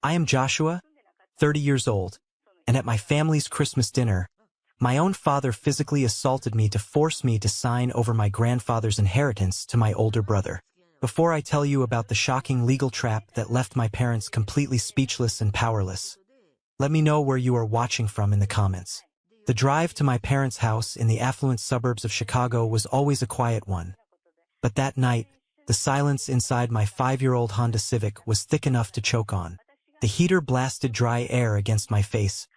I am Joshua, 30 years old, and at my family's Christmas dinner, my own father physically assaulted me to force me to sign over my grandfather's inheritance to my older brother. Before I tell you about the shocking legal trap that left my parents completely speechless and powerless, let me know where you are watching from in the comments. The drive to my parents' house in the affluent suburbs of Chicago was always a quiet one. But that night, the silence inside my 5-year-old Honda Civic was thick enough to choke on. The heater blasted dry air against my face,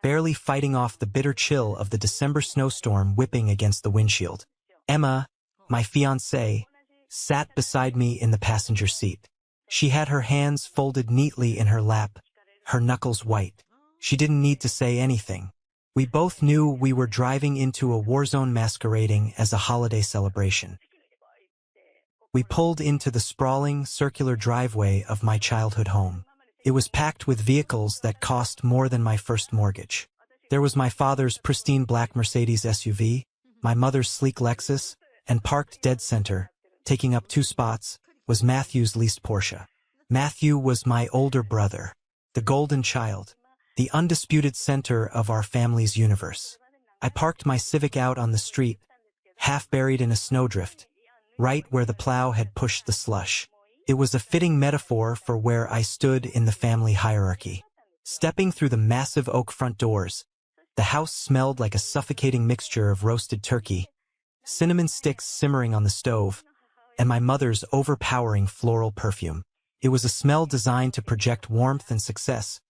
barely fighting off the bitter chill of the December snowstorm whipping against the windshield. Emma, my fiancée, sat beside me in the passenger seat. She had her hands folded neatly in her lap, her knuckles white. She didn't need to say anything. We both knew we were driving into a war zone masquerading as a holiday celebration. We pulled into the sprawling, circular driveway of my childhood home. It was packed with vehicles that cost more than my first mortgage. There was my father's pristine black Mercedes SUV, my mother's sleek Lexus, and parked dead center, taking up 2 spots, was Matthew's leased Porsche. Matthew was my older brother, the golden child, the undisputed center of our family's universe. I parked my Civic out on the street, half buried in a snowdrift, right where the plow had pushed the slush. It was a fitting metaphor for where I stood in the family hierarchy. Stepping through the massive oak front doors, the house smelled like a suffocating mixture of roasted turkey, cinnamon sticks simmering on the stove, and my mother's overpowering floral perfume. It was a smell designed to project warmth and success,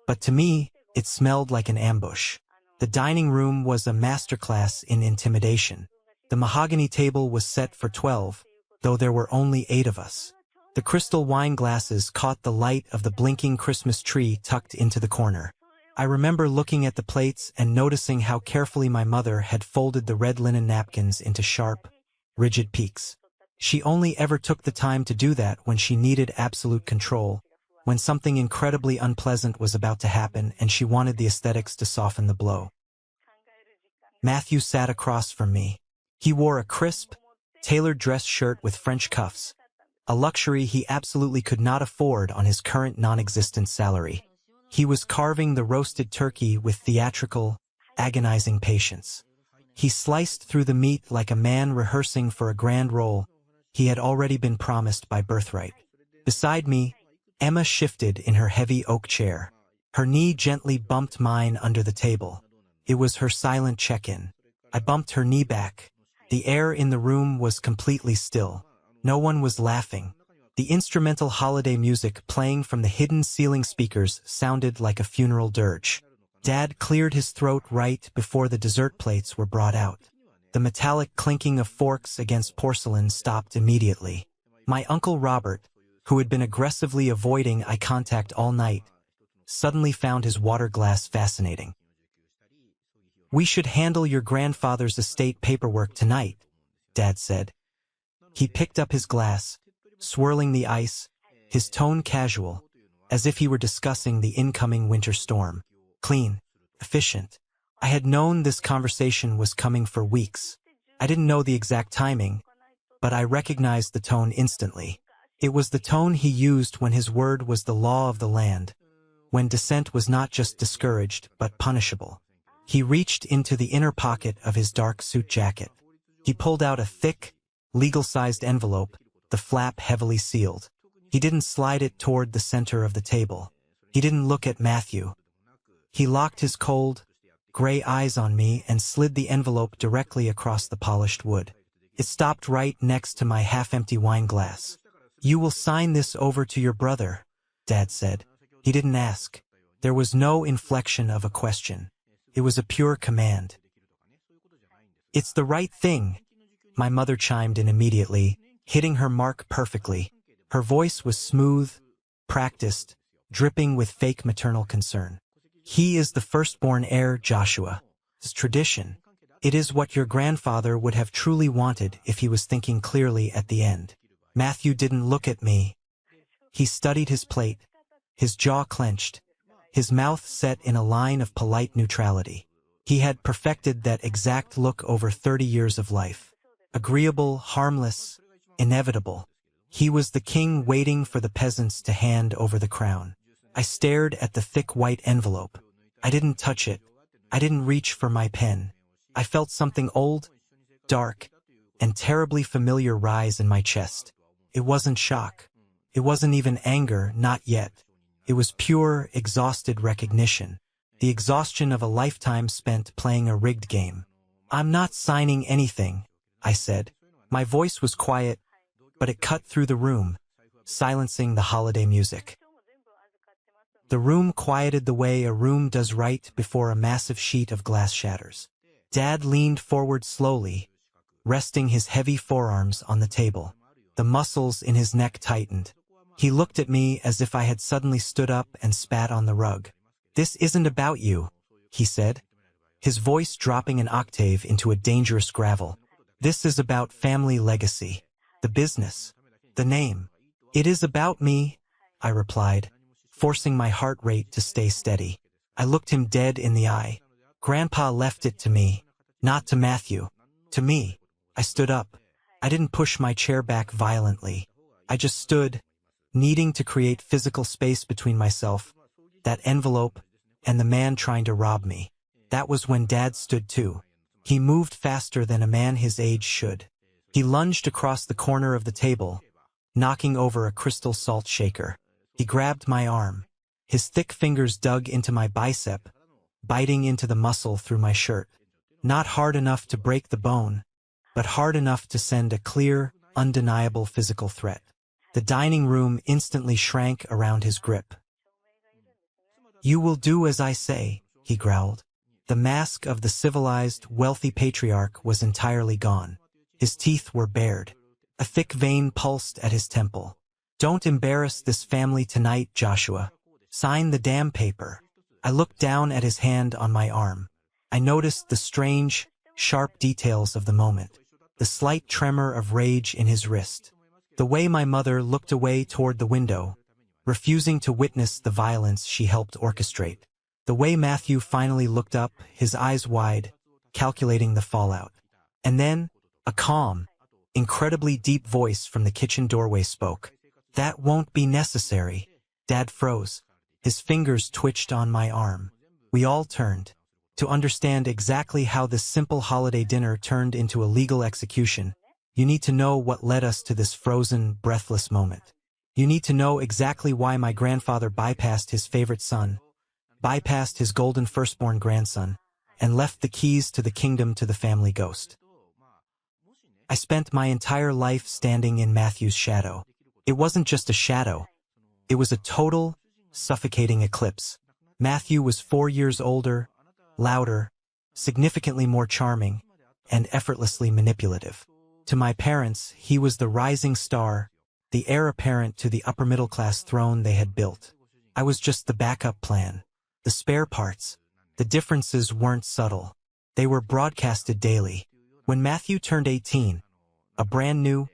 but to me, it smelled like an ambush. The dining room was a masterclass in intimidation. The mahogany table was set for 12, though there were only 8 of us. The crystal wine glasses caught the light of the blinking Christmas tree tucked into the corner. I remember looking at the plates and noticing how carefully my mother had folded the red linen napkins into sharp, rigid peaks. She only ever took the time to do that when she needed absolute control, when something incredibly unpleasant was about to happen and she wanted the aesthetics to soften the blow. Matthew sat across from me. He wore a crisp, tailored dress shirt with French cuffs, a luxury he absolutely could not afford on his current non-existent salary. He was carving the roasted turkey with theatrical, agonizing patience. He sliced through the meat like a man rehearsing for a grand role he had already been promised by birthright. Beside me, Emma shifted in her heavy oak chair. Her knee gently bumped mine under the table. It was her silent check-in. I bumped her knee back. The air in the room was completely still. No one was laughing. The instrumental holiday music playing from the hidden ceiling speakers sounded like a funeral dirge. Dad cleared his throat right before the dessert plates were brought out. The metallic clinking of forks against porcelain stopped immediately. My Uncle Robert, who had been aggressively avoiding eye contact all night, suddenly found his water glass fascinating. "We should handle your grandfather's estate paperwork tonight," Dad said. He picked up his glass, swirling the ice, his tone casual, as if he were discussing the incoming winter storm. Clean, efficient. I had known this conversation was coming for weeks. I didn't know the exact timing, but I recognized the tone instantly. It was the tone he used when his word was the law of the land, when dissent was not just discouraged but punishable. He reached into the inner pocket of his dark suit jacket. He pulled out a thick, legal-sized envelope, the flap heavily sealed. He didn't slide it toward the center of the table. He didn't look at Matthew. He locked his cold, gray eyes on me and slid the envelope directly across the polished wood. It stopped right next to my half-empty wine glass. "You will sign this over to your brother," Dad said. He didn't ask. There was no inflection of a question. It was a pure command. "It's the right thing," my mother chimed in immediately, hitting her mark perfectly. Her voice was smooth, practiced, dripping with fake maternal concern. "He is the firstborn heir, Joshua. It's tradition. It is what your grandfather would have truly wanted if he was thinking clearly at the end." Matthew didn't look at me. He studied his plate, his jaw clenched, his mouth set in a line of polite neutrality. He had perfected that exact look over 30 years of life. Agreeable, harmless, inevitable. He was the king waiting for the peasants to hand over the crown. I stared at the thick white envelope. I didn't touch it. I didn't reach for my pen. I felt something old, dark, and terribly familiar rise in my chest. It wasn't shock. It wasn't even anger, not yet. It was pure, exhausted recognition. The exhaustion of a lifetime spent playing a rigged game. "I'm not signing anything," I said. My voice was quiet, but it cut through the room, silencing the holiday music. The room quieted the way a room does right before a massive sheet of glass shatters. Dad leaned forward slowly, resting his heavy forearms on the table. The muscles in his neck tightened. He looked at me as if I had suddenly stood up and spat on the rug. "This isn't about you," he said, his voice dropping an octave into a dangerous gravel. "This is about family legacy, the business, the name." "It is about me," I replied, forcing my heart rate to stay steady. I looked him dead in the eye. "Grandpa left it to me, not to Matthew. To me." I stood up. I didn't push my chair back violently. I just stood, needing to create physical space between myself, that envelope, and the man trying to rob me. That was when Dad stood too. He moved faster than a man his age should. He lunged across the corner of the table, knocking over a crystal salt shaker. He grabbed my arm. His thick fingers dug into my bicep, biting into the muscle through my shirt. Not hard enough to break the bone, but hard enough to send a clear, undeniable physical threat. The dining room instantly shrank around his grip. "You will do as I say," he growled. The mask of the civilized, wealthy patriarch was entirely gone. His teeth were bared. A thick vein pulsed at his temple. "Don't embarrass this family tonight, Joshua. Sign the damn paper." I looked down at his hand on my arm. I noticed the strange, sharp details of the moment. The slight tremor of rage in his wrist. The way my mother looked away toward the window, refusing to witness the violence she helped orchestrate. The way Matthew finally looked up, his eyes wide, calculating the fallout. And then, a calm, incredibly deep voice from the kitchen doorway spoke. "That won't be necessary." Dad froze. His fingers twitched on my arm. We all turned, to understand exactly how this simple holiday dinner turned into a legal execution. You need to know what led us to this frozen, breathless moment. You need to know exactly why my grandfather bypassed his favorite son, bypassed his golden firstborn grandson, and left the keys to the kingdom to the family ghost. I spent my entire life standing in Matthew's shadow. It wasn't just a shadow. It was a total, suffocating eclipse. Matthew was 4 years older, louder, significantly more charming, and effortlessly manipulative. To my parents, he was the rising star, the heir apparent to the upper-middle-class throne they had built. I was just the backup plan, the spare parts. The differences weren't subtle. They were broadcasted daily. When Matthew turned 18, a brand-new,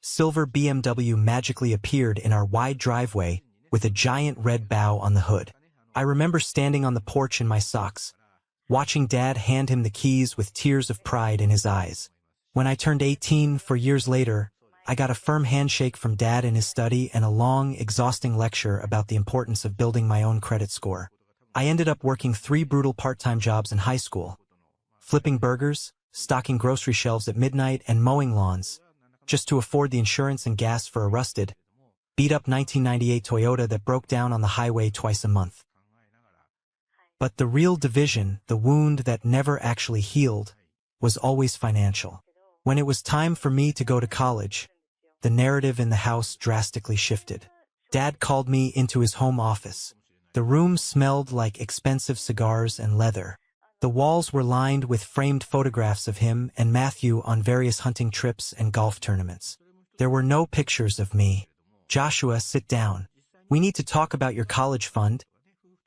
silver BMW magically appeared in our wide driveway with a giant red bow on the hood. I remember standing on the porch in my socks, watching Dad hand him the keys with tears of pride in his eyes. When I turned 18 4 years later, I got a firm handshake from Dad in his study and a long, exhausting lecture about the importance of building my own credit score. I ended up working 3 brutal part-time jobs in high school, flipping burgers, stocking grocery shelves at midnight, and mowing lawns, just to afford the insurance and gas for a rusted, beat-up 1998 Toyota that broke down on the highway twice a month. But the real division, the wound that never actually healed, was always financial. When it was time for me to go to college, the narrative in the house drastically shifted. Dad called me into his home office. The room smelled like expensive cigars and leather. The walls were lined with framed photographs of him and Matthew on various hunting trips and golf tournaments. There were no pictures of me. "Joshua, sit down. We need to talk about your college fund,"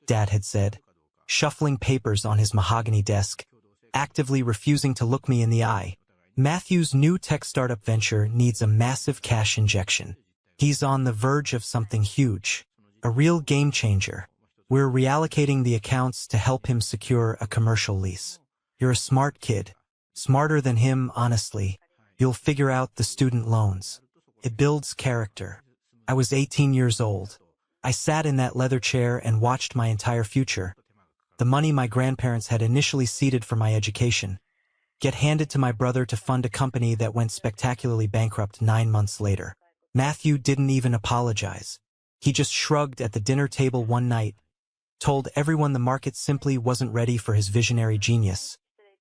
Dad had said, shuffling papers on his mahogany desk, actively refusing to look me in the eye. "Matthew's new tech startup venture needs a massive cash injection. He's on the verge of something huge, a real game changer. We're reallocating the accounts to help him secure a commercial lease. You're a smart kid. Smarter than him, honestly. You'll figure out the student loans. It builds character." I was 18 years old. I sat in that leather chair and watched my entire future, the money my grandparents had initially seeded for my education, get handed to my brother to fund a company that went spectacularly bankrupt 9 months later. Matthew didn't even apologize. He just shrugged at the dinner table one night, told everyone the market simply wasn't ready for his visionary genius,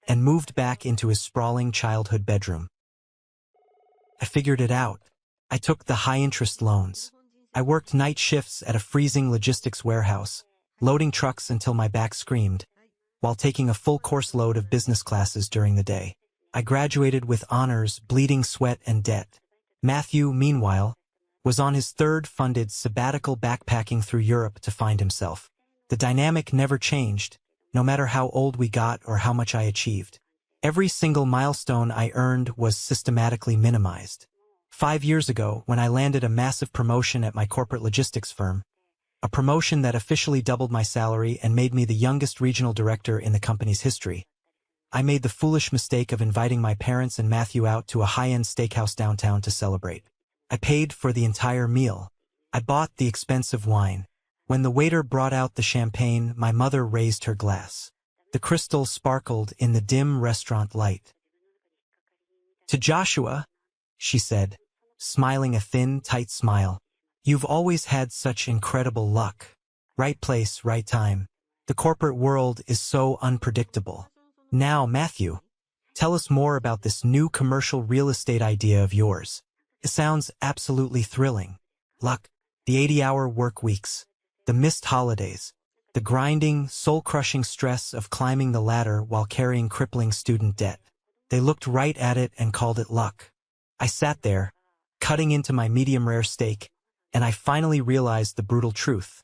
and moved back into his sprawling childhood bedroom. I figured it out. I took the high-interest loans. I worked night shifts at a freezing logistics warehouse, loading trucks until my back screamed, while taking a full course load of business classes during the day. I graduated with honors, bleeding sweat and debt. Matthew, meanwhile, was on his third funded sabbatical backpacking through Europe to find himself. The dynamic never changed, no matter how old we got or how much I achieved. Every single milestone I earned was systematically minimized. 5 years ago, when I landed a massive promotion at my corporate logistics firm, a promotion that officially doubled my salary and made me the youngest regional director in the company's history, I made the foolish mistake of inviting my parents and Matthew out to a high-end steakhouse downtown to celebrate. I paid for the entire meal. I bought the expensive wine. When the waiter brought out the champagne, my mother raised her glass. The crystal sparkled in the dim restaurant light. "To Joshua," she said, smiling a thin, tight smile, "you've always had such incredible luck. Right place, right time. The corporate world is so unpredictable. Now, Matthew, tell us more about this new commercial real estate idea of yours. It sounds absolutely thrilling. Luck, the 80-hour work weeks, the missed holidays, the grinding, soul-crushing stress of climbing the ladder while carrying crippling student debt." They looked right at it and called it luck. I sat there, cutting into my medium-rare steak, and I finally realized the brutal truth.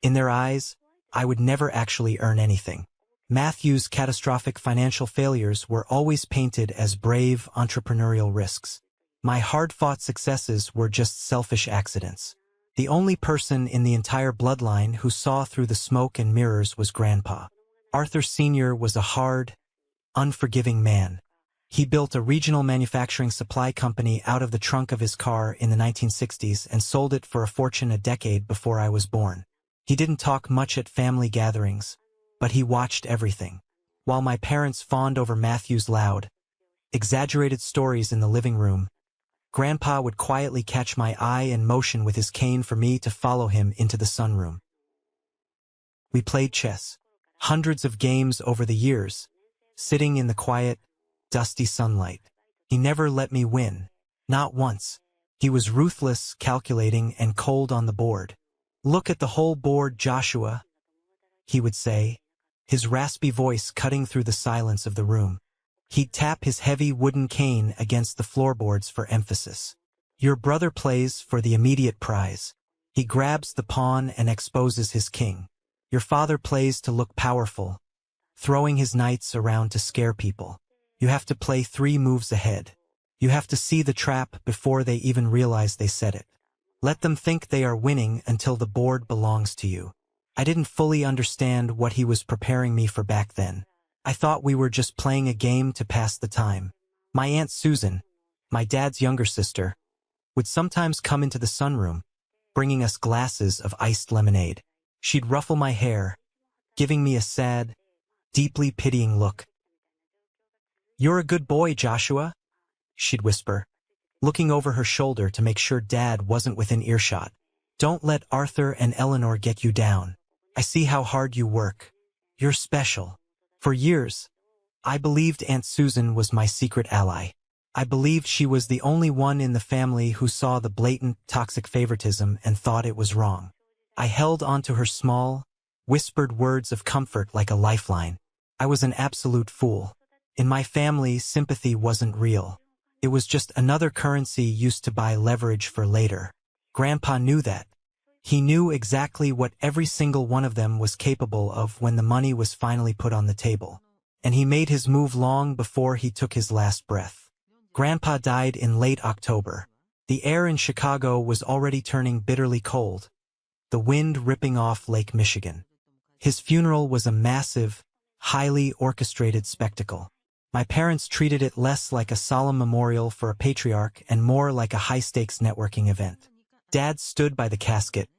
In their eyes, I would never actually earn anything. Matthew's catastrophic financial failures were always painted as brave entrepreneurial risks. My hard-fought successes were just selfish accidents. The only person in the entire bloodline who saw through the smoke and mirrors was Grandpa. Arthur Sr. was a hard, unforgiving man. He built a regional manufacturing supply company out of the trunk of his car in the 1960s and sold it for a fortune a decade before I was born. He didn't talk much at family gatherings, but he watched everything. While my parents fawned over Matthew's loud, exaggerated stories in the living room, Grandpa would quietly catch my eye and motion with his cane for me to follow him into the sunroom. We played chess, hundreds of games over the years, sitting in the quiet, dusty sunlight. He never let me win, not once. He was ruthless, calculating, and cold on the board. "Look at the whole board, Joshua," he would say, his raspy voice cutting through the silence of the room. He'd tap his heavy wooden cane against the floorboards for emphasis. "Your brother plays for the immediate prize. He grabs the pawn and exposes his king. Your father plays to look powerful, throwing his knights around to scare people. You have to play 3 moves ahead. You have to see the trap before they even realize they set it. Let them think they are winning until the board belongs to you." I didn't fully understand what he was preparing me for back then. I thought we were just playing a game to pass the time. My Aunt Susan, my dad's younger sister, would sometimes come into the sunroom, bringing us glasses of iced lemonade. She'd ruffle my hair, giving me a sad, deeply pitying look. "You're a good boy, Joshua," she'd whisper, looking over her shoulder to make sure Dad wasn't within earshot. "Don't let Arthur and Eleanor get you down. I see how hard you work. You're special." For years, I believed Aunt Susan was my secret ally. I believed she was the only one in the family who saw the blatant, toxic favoritism and thought it was wrong. I held onto her small, whispered words of comfort like a lifeline. I was an absolute fool. In my family, sympathy wasn't real. It was just another currency used to buy leverage for later. Grandpa knew that. He knew exactly what every single one of them was capable of when the money was finally put on the table. And he made his move long before he took his last breath. Grandpa died in late October. The air in Chicago was already turning bitterly cold, the wind ripping off Lake Michigan. His funeral was a massive, highly orchestrated spectacle. My parents treated it less like a solemn memorial for a patriarch and more like a high-stakes networking event. Dad stood by the casket,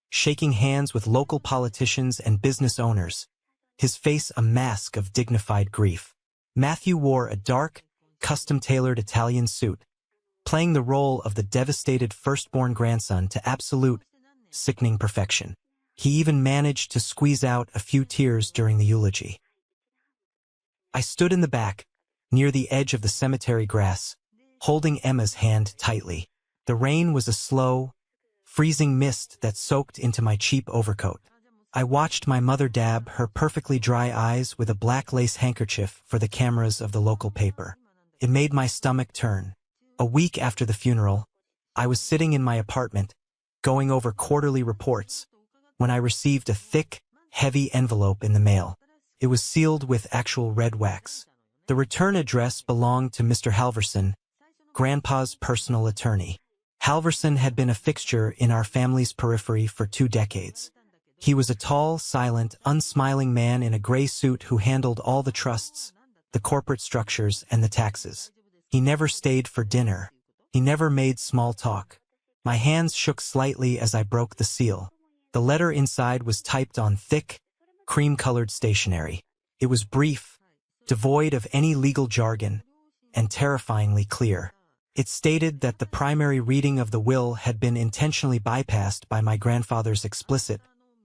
shaking hands with local politicians and business owners, his face a mask of dignified grief. Matthew wore a dark, custom-tailored Italian suit, playing the role of the devastated firstborn grandson to absolute, sickening perfection. He even managed to squeeze out a few tears during the eulogy. I stood in the back, near the edge of the cemetery grass, holding Emma's hand tightly. The rain was a slow, freezing mist that soaked into my cheap overcoat. I watched my mother dab her perfectly dry eyes with a black lace handkerchief for the cameras of the local paper. It made my stomach turn. A week after the funeral, I was sitting in my apartment, going over quarterly reports, when I received a thick, heavy envelope in the mail. It was sealed with actual red wax. The return address belonged to Mr. Halverson, Grandpa's personal attorney. Halverson had been a fixture in our family's periphery for 2 decades. He was a tall, silent, unsmiling man in a gray suit who handled all the trusts, the corporate structures, and the taxes. He never stayed for dinner. He never made small talk. My hands shook slightly as I broke the seal. The letter inside was typed on thick, cream-colored stationery. It was brief, devoid of any legal jargon, and terrifyingly clear. It stated that the primary reading of the will had been intentionally bypassed by my grandfather's explicit,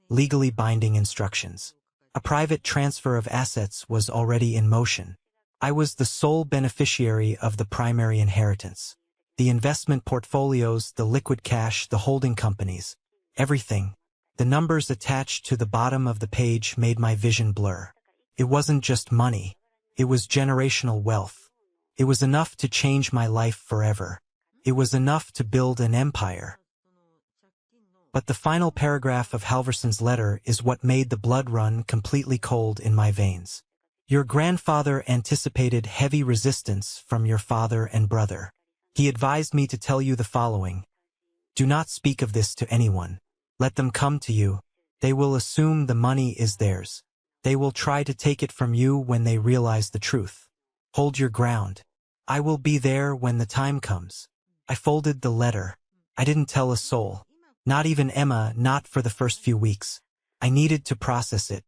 legally binding instructions. A private transfer of assets was already in motion. I was the sole beneficiary of the primary inheritance. The investment portfolios, the liquid cash, the holding companies, everything. The numbers attached to the bottom of the page made my vision blur. It wasn't just money. It was generational wealth. It was enough to change my life forever. It was enough to build an empire. But the final paragraph of Halverson's letter is what made the blood run completely cold in my veins. Your grandfather anticipated heavy resistance from your father and brother. He advised me to tell you the following. Do not speak of this to anyone. Let them come to you. They will assume the money is theirs. They will try to take it from you when they realize the truth. Hold your ground. I will be there when the time comes. I folded the letter. I didn't tell a soul. Not even Emma, not for the first few weeks. I needed to process it.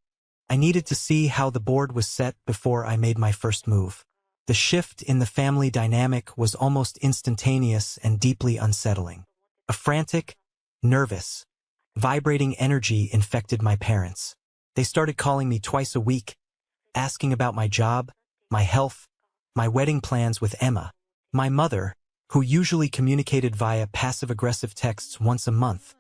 I needed to see how the board was set before I made my first move. The shift in the family dynamic was almost instantaneous and deeply unsettling. A frantic, nervous, vibrating energy infected my parents. They started calling me twice a week, asking about my job, my health, my wedding plans with Emma. My mother, who usually communicated via passive-aggressive texts once a month,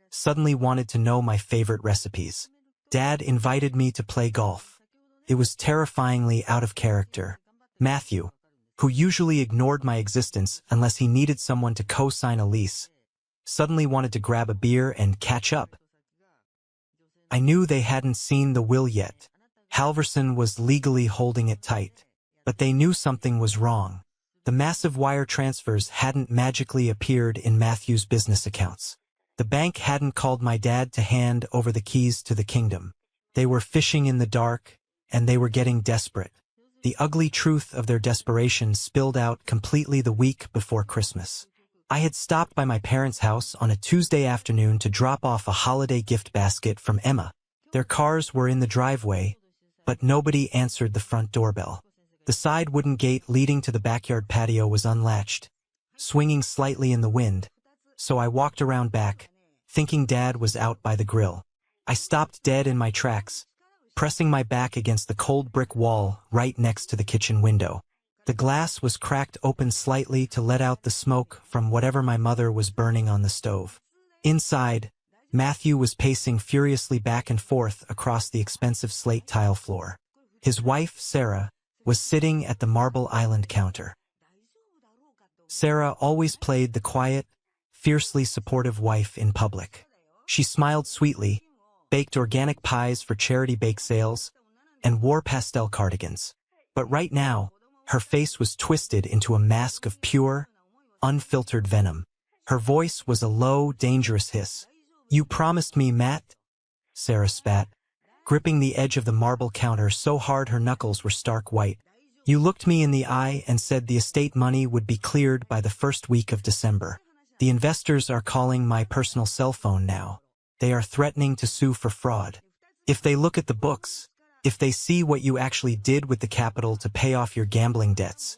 suddenly wanted to know my favorite recipes. Dad invited me to play golf. It was terrifyingly out of character. Matthew, who usually ignored my existence unless he needed someone to co-sign a lease, suddenly wanted to grab a beer and catch up. I knew they hadn't seen the will yet. Halverson was legally holding it tight. But they knew something was wrong. The massive wire transfers hadn't magically appeared in Matthew's business accounts. The bank hadn't called my dad to hand over the keys to the kingdom. They were fishing in the dark, and they were getting desperate. The ugly truth of their desperation spilled out completely the week before Christmas. I had stopped by my parents' house on a Tuesday afternoon to drop off a holiday gift basket from Emma. Their cars were in the driveway, but nobody answered the front doorbell. The side wooden gate leading to the backyard patio was unlatched, swinging slightly in the wind, so I walked around back, thinking Dad was out by the grill. I stopped dead in my tracks, pressing my back against the cold brick wall right next to the kitchen window. The glass was cracked open slightly to let out the smoke from whatever my mother was burning on the stove. Inside, Matthew was pacing furiously back and forth across the expensive slate tile floor. His wife, Sarah, was sitting at the Marble Island counter. Sarah always played the quiet, fiercely supportive wife in public. She smiled sweetly, baked organic pies for charity bake sales, and wore pastel cardigans. But right now, her face was twisted into a mask of pure, unfiltered venom. Her voice was a low, dangerous hiss. "You promised me, Matt," Sarah spat, gripping the edge of the marble counter so hard her knuckles were stark white. "You looked me in the eye and said the estate money would be cleared by the first week of December. The investors are calling my personal cell phone now. They are threatening to sue for fraud. If they look at the books, if they see what you actually did with the capital to pay off your gambling debts.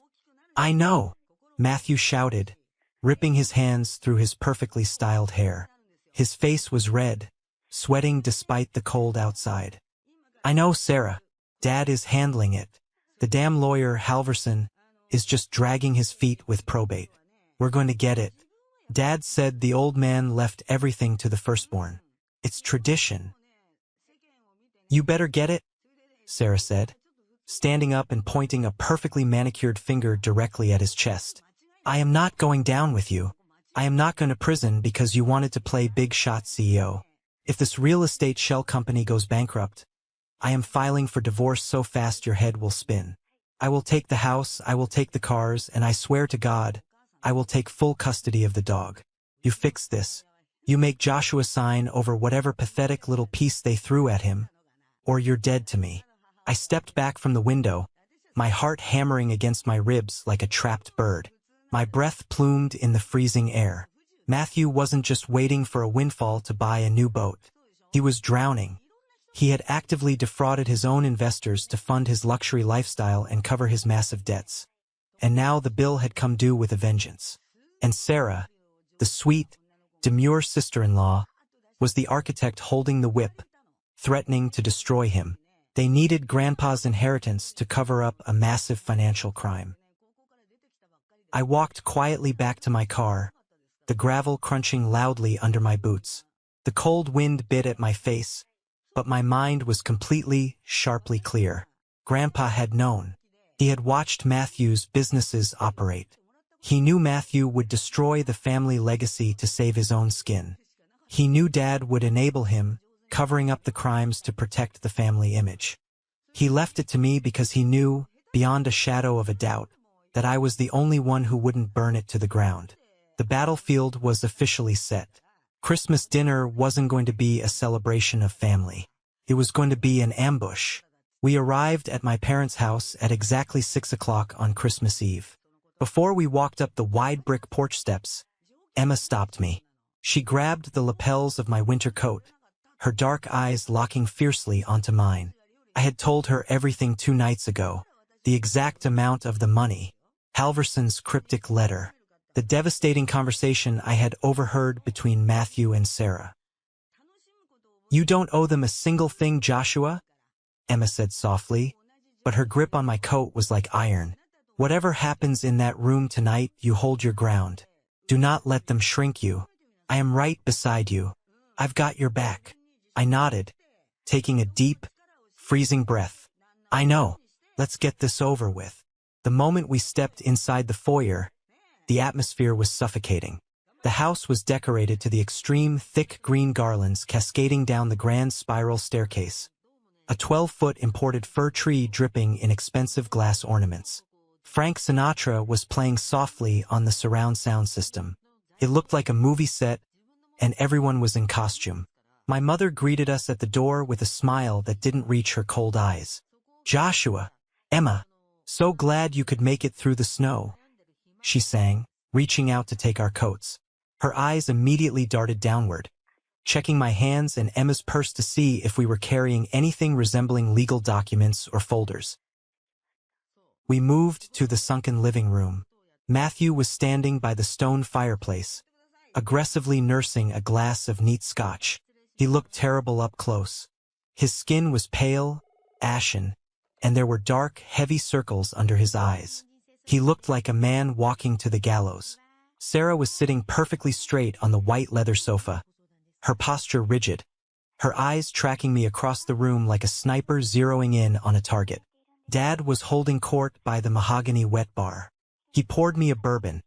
I know, Matthew shouted, ripping his hands through his perfectly styled hair. His face was red, sweating despite the cold outside. I know, Sarah. Dad is handling it. The damn lawyer, Halverson, is just dragging his feet with probate. We're going to get it. Dad said the old man left everything to the firstborn. It's tradition. You better get it, Sarah said, standing up and pointing a perfectly manicured finger directly at his chest. I am not going down with you. I am not going to prison because you wanted to play big shot CEO. If this real estate shell company goes bankrupt, I am filing for divorce so fast your head will spin. I will take the house, I will take the cars, and I swear to God, I will take full custody of the dog. You fix this. You make Joshua sign over whatever pathetic little piece they threw at him, or you're dead to me. I stepped back from the window, my heart hammering against my ribs like a trapped bird. My breath plumed in the freezing air. Matthew wasn't just waiting for a windfall to buy a new boat. He was drowning. He had actively defrauded his own investors to fund his luxury lifestyle and cover his massive debts. And now the bill had come due with a vengeance. And Sarah, the sweet, demure sister-in-law, was the architect holding the whip, threatening to destroy him. They needed Grandpa's inheritance to cover up a massive financial crime. I walked quietly back to my car, the gravel crunching loudly under my boots. The cold wind bit at my face, but my mind was completely, sharply clear. Grandpa had known. He had watched Matthew's businesses operate. He knew Matthew would destroy the family legacy to save his own skin. He knew Dad would enable him, covering up the crimes to protect the family image. He left it to me because he knew, beyond a shadow of a doubt, that I was the only one who wouldn't burn it to the ground. The battlefield was officially set. Christmas dinner wasn't going to be a celebration of family. It was going to be an ambush. We arrived at my parents' house at exactly 6 o'clock on Christmas Eve. Before we walked up the wide brick porch steps, Emma stopped me. She grabbed the lapels of my winter coat, her dark eyes locking fiercely onto mine. I had told her everything 2 nights ago, the exact amount of the money, Halverson's cryptic letter, the devastating conversation I had overheard between Matthew and Sarah. You don't owe them a single thing, Joshua, Emma said softly, but her grip on my coat was like iron. Whatever happens in that room tonight, you hold your ground. Do not let them shrink you. I am right beside you. I've got your back. I nodded, taking a deep, freezing breath. I know. Let's get this over with. The moment we stepped inside the foyer, the atmosphere was suffocating. The house was decorated to the extreme, thick green garlands cascading down the grand spiral staircase. A 12-foot imported fir tree dripping in expensive glass ornaments. Frank Sinatra was playing softly on the surround sound system. It looked like a movie set, and everyone was in costume. My mother greeted us at the door with a smile that didn't reach her cold eyes. Joshua, Emma, so glad you could make it through the snow, she sang, reaching out to take our coats. Her eyes immediately darted downward, checking my hands and Emma's purse to see if we were carrying anything resembling legal documents or folders. We moved to the sunken living room. Matthew was standing by the stone fireplace, aggressively nursing a glass of neat scotch. He looked terrible up close. His skin was pale, ashen, and there were dark, heavy circles under his eyes. He looked like a man walking to the gallows. Sarah was sitting perfectly straight on the white leather sofa, her posture rigid, her eyes tracking me across the room like a sniper zeroing in on a target. Dad was holding court by the mahogany wet bar. He poured me a bourbon,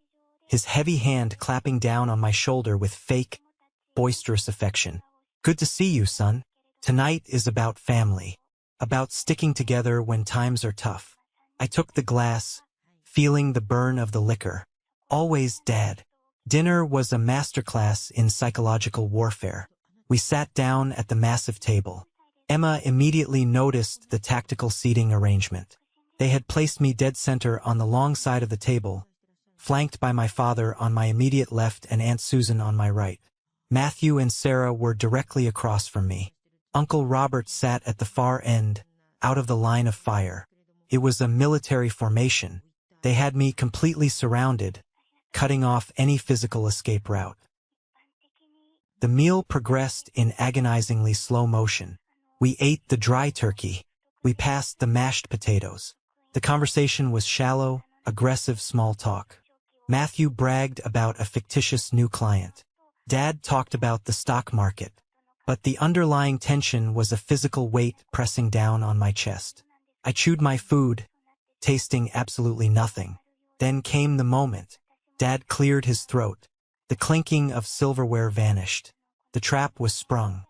his heavy hand clapping down on my shoulder with fake, boisterous affection. Good to see you, son. Tonight is about family, about sticking together when times are tough. I took the glass, feeling the burn of the liquor. Always, Dad. Dinner was a masterclass in psychological warfare. We sat down at the massive table. Emma immediately noticed the tactical seating arrangement. They had placed me dead center on the long side of the table, flanked by my father on my immediate left and Aunt Susan on my right. Matthew and Sarah were directly across from me. Uncle Robert sat at the far end, out of the line of fire. It was a military formation. They had me completely surrounded, cutting off any physical escape route. The meal progressed in agonizingly slow motion. We ate the dry turkey. We passed the mashed potatoes. The conversation was shallow, aggressive small talk. Matthew bragged about a fictitious new client. Dad talked about the stock market. But the underlying tension was a physical weight pressing down on my chest. I chewed my food, tasting absolutely nothing. Then came the moment. Dad cleared his throat. The clinking of silverware vanished. The trap was sprung.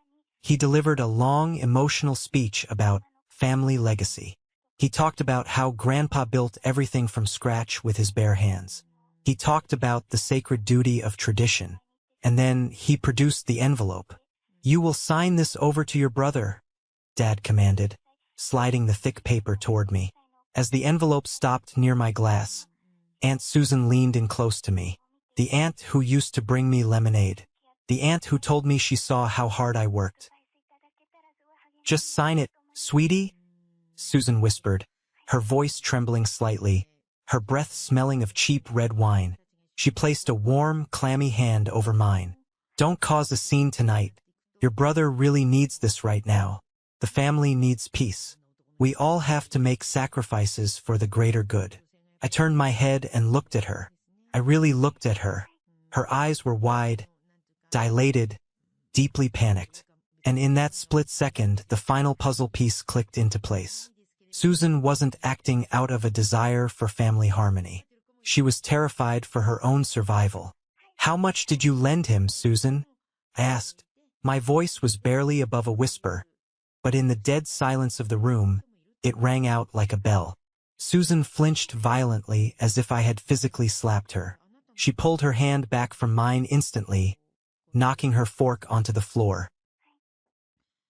He delivered a long, emotional speech about family legacy. He talked about how Grandpa built everything from scratch with his bare hands. He talked about the sacred duty of tradition. And then he produced the envelope. "You will sign this over to your brother," Dad commanded, sliding the thick paper toward me. As the envelope stopped near my glass, Aunt Susan leaned in close to me. The aunt who used to bring me lemonade. The aunt who told me she saw how hard I worked. "Just sign it, sweetie," Susan whispered, her voice trembling slightly, her breath smelling of cheap red wine. She placed a warm, clammy hand over mine. "Don't cause a scene tonight. Your brother really needs this right now. The family needs peace. We all have to make sacrifices for the greater good." I turned my head and looked at her. I really looked at her. Her eyes were wide, dilated, deeply panicked. And in that split second, the final puzzle piece clicked into place. Susan wasn't acting out of a desire for family harmony. She was terrified for her own survival. "How much did you lend him, Susan?" I asked. My voice was barely above a whisper, but in the dead silence of the room, it rang out like a bell. Susan flinched violently as if I had physically slapped her. She pulled her hand back from mine instantly, knocking her fork onto the floor.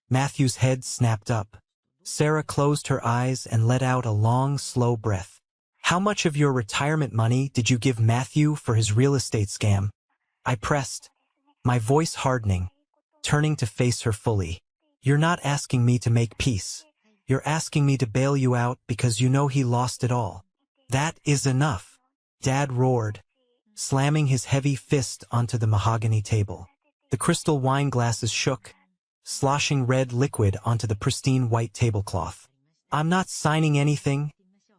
Matthew's head snapped up. Sarah closed her eyes and let out a long, slow breath. "How much of your retirement money did you give Matthew for his real estate scam?" I pressed, my voice hardening, turning to face her fully. "You're not asking me to make peace. You're asking me to bail you out because you know he lost it all. That is enough," Dad roared, slamming his heavy fist onto the mahogany table. The crystal wine glasses shook, sloshing red liquid onto the pristine white tablecloth. "I'm not signing anything,"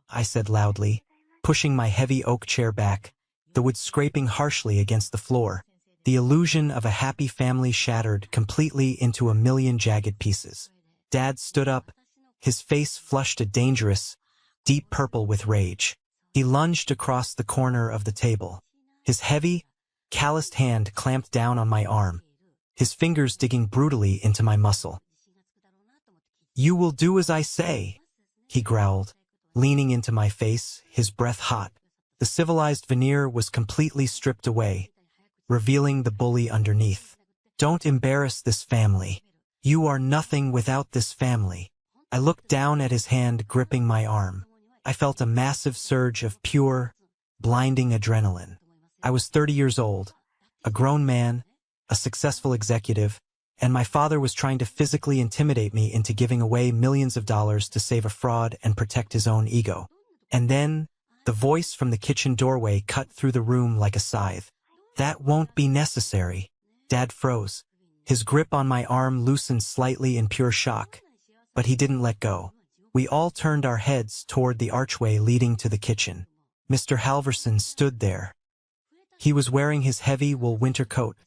I said loudly, pushing my heavy oak chair back, the wood scraping harshly against the floor. The illusion of a happy family shattered completely into a million jagged pieces. Dad stood up, his face flushed a dangerous, deep purple with rage. He lunged across the corner of the table. His heavy, calloused hand clamped down on my arm, his fingers digging brutally into my muscle. "You will do as I say," he growled, leaning into my face, his breath hot. The civilized veneer was completely stripped away, revealing the bully underneath. "Don't embarrass this family. You are nothing without this family." I looked down at his hand gripping my arm. I felt a massive surge of pure, blinding adrenaline. I was 30 years old, a grown man, a successful executive, and my father was trying to physically intimidate me into giving away millions of dollars to save a fraud and protect his own ego. And then, the voice from the kitchen doorway cut through the room like a scythe. "That won't be necessary." Dad froze. His grip on my arm loosened slightly in pure shock, but he didn't let go. We all turned our heads toward the archway leading to the kitchen. Mr. Halverson stood there. He was wearing his heavy wool winter coat,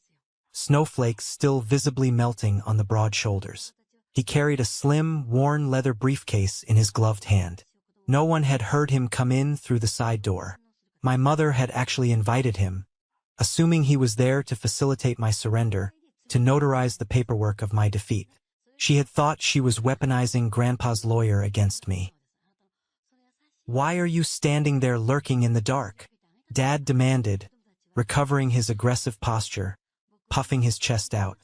snowflakes still visibly melting on the broad shoulders. He carried a slim, worn leather briefcase in his gloved hand. No one had heard him come in through the side door. My mother had actually invited him, assuming he was there to facilitate my surrender, to notarize the paperwork of my defeat. She had thought she was weaponizing Grandpa's lawyer against me. "Why are you standing there lurking in the dark?" Dad demanded, recovering his aggressive posture, puffing his chest out.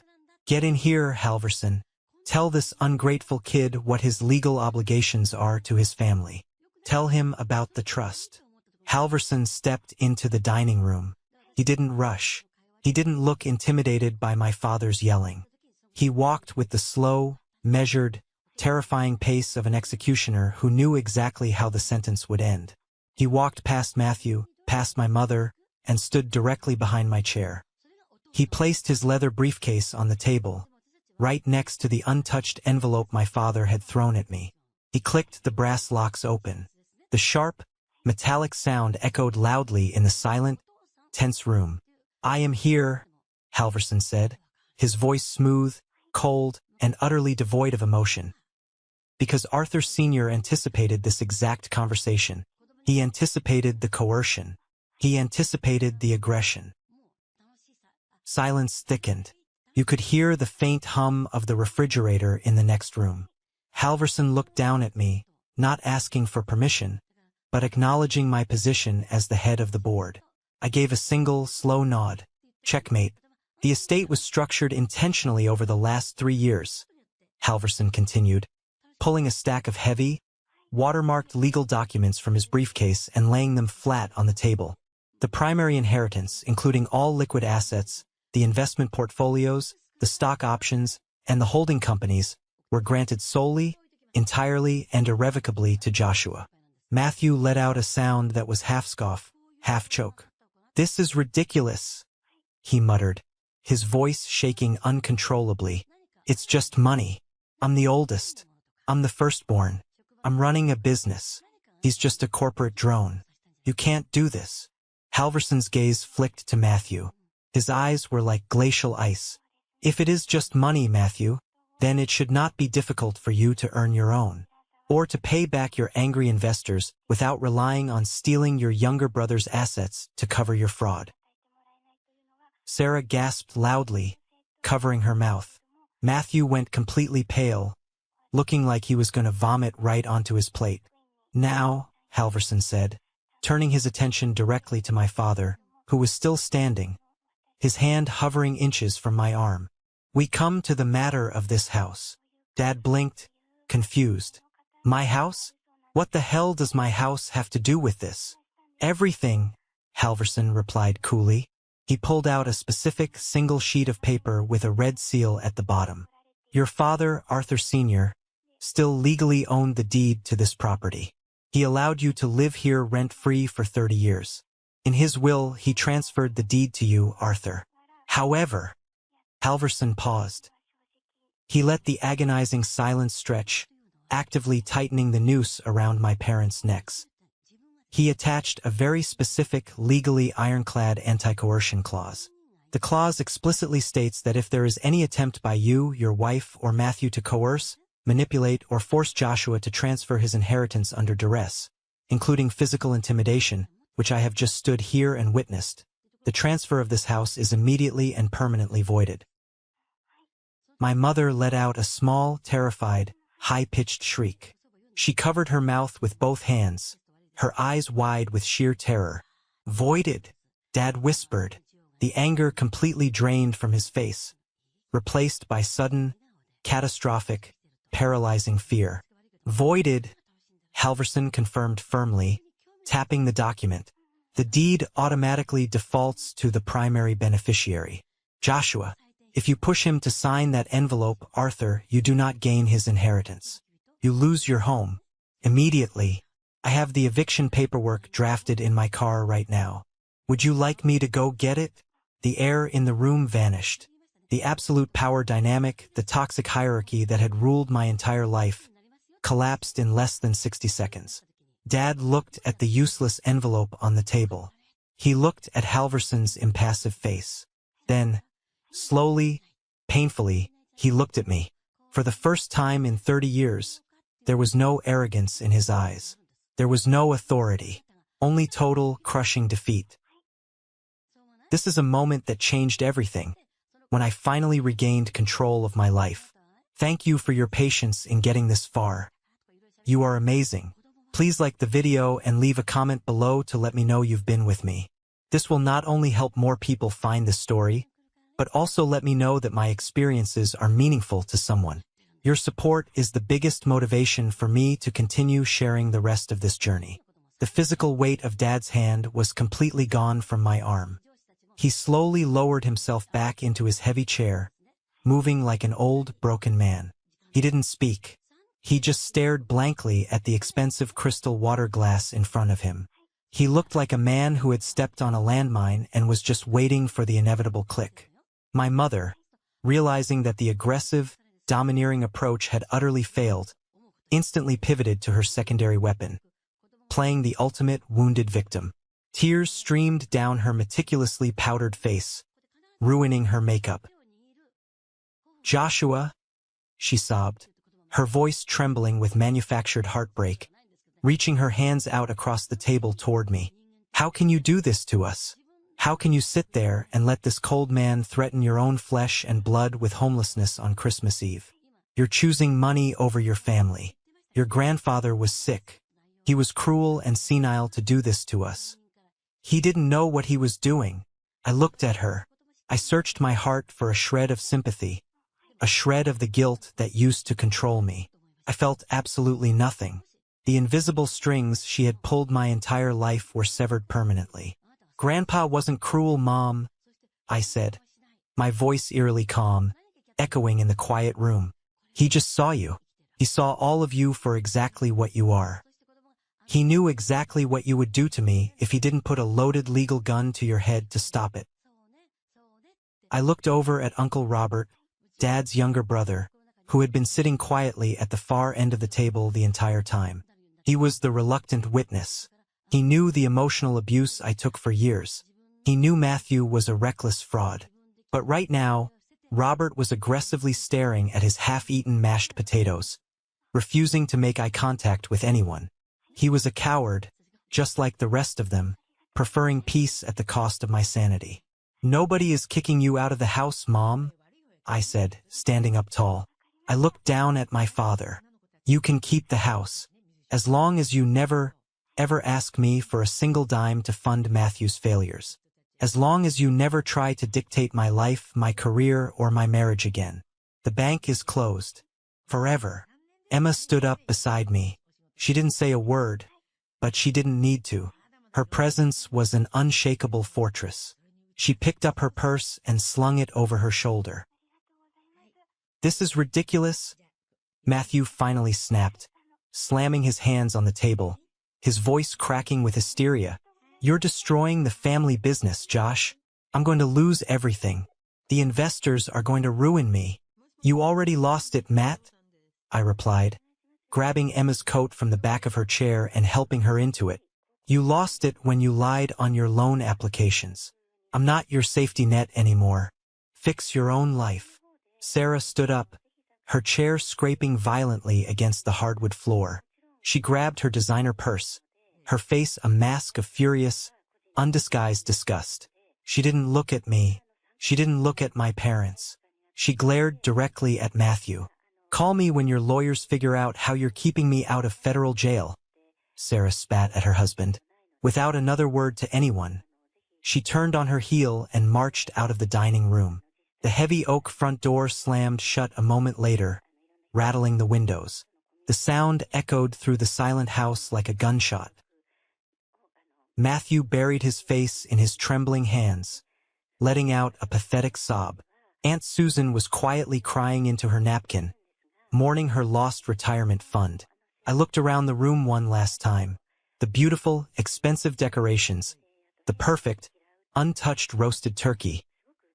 "Get in here, Halverson. Tell this ungrateful kid what his legal obligations are to his family. Tell him about the trust." Halverson stepped into the dining room. He didn't rush. He didn't look intimidated by my father's yelling. He walked with the slow, measured, terrifying pace of an executioner who knew exactly how the sentence would end. He walked past Matthew, past my mother, and stood directly behind my chair. He placed his leather briefcase on the table, right next to the untouched envelope my father had thrown at me. He clicked the brass locks open. The sharp, metallic sound echoed loudly in the silent, tense room. "I am here," Halverson said, his voice smooth, cold, and utterly devoid of emotion. Because Arthur Sr. anticipated this exact conversation. He anticipated the coercion. He anticipated the aggression. Silence thickened. You could hear the faint hum of the refrigerator in the next room. Halverson looked down at me, not asking for permission, but acknowledging my position as the head of the board. I gave a single, slow nod. Checkmate. The estate was structured intentionally over the last 3 years, Halverson continued, pulling a stack of heavy, watermarked legal documents from his briefcase and laying them flat on the table. The primary inheritance, including all liquid assets, the investment portfolios, the stock options, and the holding companies, were granted solely, entirely, and irrevocably to Joshua. Matthew let out a sound that was half scoff, half choke. "This is ridiculous," he muttered, his voice shaking uncontrollably. "It's just money. I'm the oldest. I'm the firstborn. I'm running a business. He's just a corporate drone. You can't do this." Halverson's gaze flicked to Matthew. His eyes were like glacial ice. "If it is just money, Matthew, then it should not be difficult for you to earn your own, or to pay back your angry investors without relying on stealing your younger brother's assets to cover your fraud." Sarah gasped loudly, covering her mouth. Matthew went completely pale, looking like he was going to vomit right onto his plate. "Now," Halverson said, turning his attention directly to my father, who was still standing, his hand hovering inches from my arm. "We come to the matter of this house." Dad blinked, confused. "My house? What the hell does my house have to do with this?" "Everything," Halverson replied coolly. He pulled out a specific single sheet of paper with a red seal at the bottom. "Your father, Arthur Sr., still legally owned the deed to this property. He allowed you to live here rent-free for 30 years. In his will, he transferred the deed to you, Arthur. However," Halverson paused. He let the agonizing silence stretch, actively tightening the noose around my parents' necks. He attached a very specific, legally ironclad anti-coercion clause. The clause explicitly states that if there is any attempt by you, your wife, or Matthew to coerce, manipulate, or force Joshua to transfer his inheritance under duress, including physical intimidation, which I have just stood here and witnessed, the transfer of this house is immediately and permanently voided. My mother let out a small, terrified, high-pitched shriek. She covered her mouth with both hands, her eyes wide with sheer terror. "Voided," Dad whispered, the anger completely drained from his face, replaced by sudden, catastrophic, paralyzing fear. "Voided," Halverson confirmed firmly, tapping the document. "The deed automatically defaults to the primary beneficiary, Joshua. If you push him to sign that envelope, Arthur, you do not gain his inheritance. You lose your home. Immediately. I have the eviction paperwork drafted in my car right now. Would you like me to go get it?" The air in the room vanished. The absolute power dynamic, the toxic hierarchy that had ruled my entire life, collapsed in less than 60 seconds. Dad looked at the useless envelope on the table. He looked at Halverson's impassive face. Then, slowly, painfully, he looked at me. For the first time in 30 years, there was no arrogance in his eyes. There was no authority, only total, crushing defeat. This is a moment that changed everything, when I finally regained control of my life. Thank you for your patience in getting this far. You are amazing. Please like the video and leave a comment below to let me know you've been with me. This will not only help more people find this story, but also let me know that my experiences are meaningful to someone. Your support is the biggest motivation for me to continue sharing the rest of this journey. The physical weight of Dad's hand was completely gone from my arm. He slowly lowered himself back into his heavy chair, moving like an old, broken man. He didn't speak. He just stared blankly at the expensive crystal water glass in front of him. He looked like a man who had stepped on a landmine and was just waiting for the inevitable click. My mother, realizing that the aggressive, domineering approach had utterly failed, instantly pivoted to her secondary weapon, playing the ultimate wounded victim. Tears streamed down her meticulously powdered face, ruining her makeup. "Joshua," she sobbed, her voice trembling with manufactured heartbreak, reaching her hands out across the table toward me. "How can you do this to us? How can you sit there and let this cold man threaten your own flesh and blood with homelessness on Christmas Eve? You're choosing money over your family. Your grandfather was sick. He was cruel and senile to do this to us. He didn't know what he was doing." I looked at her. I searched my heart for a shred of sympathy, a shred of the guilt that used to control me. I felt absolutely nothing. The invisible strings she had pulled my entire life were severed permanently. "Grandpa wasn't cruel, Mom," I said, my voice eerily calm, echoing in the quiet room. "He just saw you. He saw all of you for exactly what you are. He knew exactly what you would do to me if he didn't put a loaded legal gun to your head to stop it." I looked over at Uncle Robert, Dad's younger brother, who had been sitting quietly at the far end of the table the entire time. He was the reluctant witness. He knew the emotional abuse I took for years. He knew Matthew was a reckless fraud. But right now, Robert was aggressively staring at his half-eaten mashed potatoes, refusing to make eye contact with anyone. He was a coward, just like the rest of them, preferring peace at the cost of my sanity. "Nobody is kicking you out of the house, Mom," I said, standing up tall. I looked down at my father. "You can keep the house, as long as you never, ever ask me for a single dime to fund Matthew's failures. As long as you never try to dictate my life, my career, or my marriage again. The bank is closed. Forever." Emma stood up beside me. She didn't say a word, but she didn't need to. Her presence was an unshakable fortress. She picked up her purse and slung it over her shoulder. "This is ridiculous," Matthew finally snapped, slamming his hands on the table, his voice cracking with hysteria. "You're destroying the family business, Josh. I'm going to lose everything. The investors are going to ruin me." "You already lost it, Matt," I replied, grabbing Emma's coat from the back of her chair and helping her into it. "You lost it when you lied on your loan applications. I'm not your safety net anymore. Fix your own life." Sarah stood up, her chair scraping violently against the hardwood floor. She grabbed her designer purse, her face a mask of furious, undisguised disgust. She didn't look at me. She didn't look at my parents. She glared directly at Matthew. "Call me when your lawyers figure out how you're keeping me out of federal jail," Sarah spat at her husband. Without another word to anyone, she turned on her heel and marched out of the dining room. The heavy oak front door slammed shut a moment later, rattling the windows. The sound echoed through the silent house like a gunshot. Matthew buried his face in his trembling hands, letting out a pathetic sob. Aunt Susan was quietly crying into her napkin, mourning her lost retirement fund. I looked around the room one last time. The beautiful, expensive decorations, the perfect, untouched roasted turkey,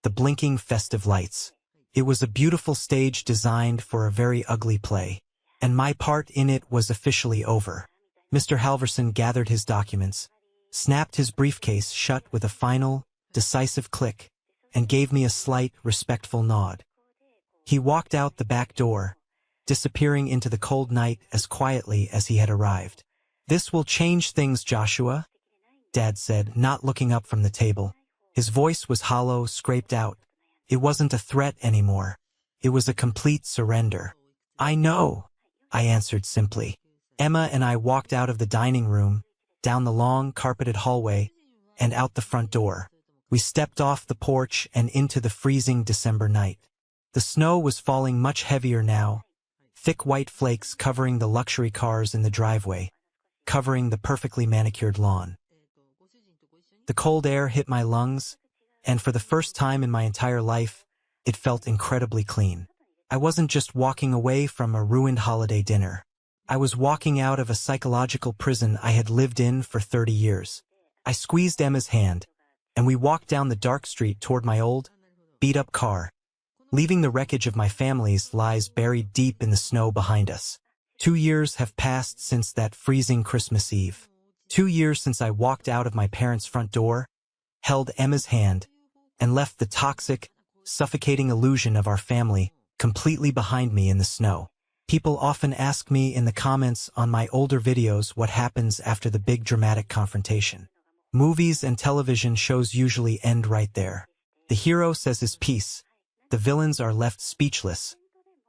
the blinking festive lights. It was a beautiful stage designed for a very ugly play, and my part in it was officially over. Mr. Halverson gathered his documents, snapped his briefcase shut with a final, decisive click, and gave me a slight, respectful nod. He walked out the back door, disappearing into the cold night as quietly as he had arrived. "This will change things, Joshua," Dad said, not looking up from the table. His voice was hollow, scraped out. It wasn't a threat anymore. It was a complete surrender. "I know," I answered simply. Emma and I walked out of the dining room, down the long, carpeted hallway, and out the front door. We stepped off the porch and into the freezing December night. The snow was falling much heavier now, thick white flakes covering the luxury cars in the driveway, covering the perfectly manicured lawn. The cold air hit my lungs, And for the first time in my entire life, it felt incredibly clean. I wasn't just walking away from a ruined holiday dinner. I was walking out of a psychological prison I had lived in for 30 years. I squeezed Emma's hand, and we walked down the dark street toward my old, beat-up car, leaving the wreckage of my family's lies buried deep in the snow behind us. 2 years have passed since that freezing Christmas Eve. 2 years since I walked out of my parents' front door, held Emma's hand, and left the toxic, suffocating illusion of our family completely behind me in the snow. People often ask me in the comments on my older videos what happens after the big dramatic confrontation. Movies and television shows usually end right there. The hero says his piece, the villains are left speechless,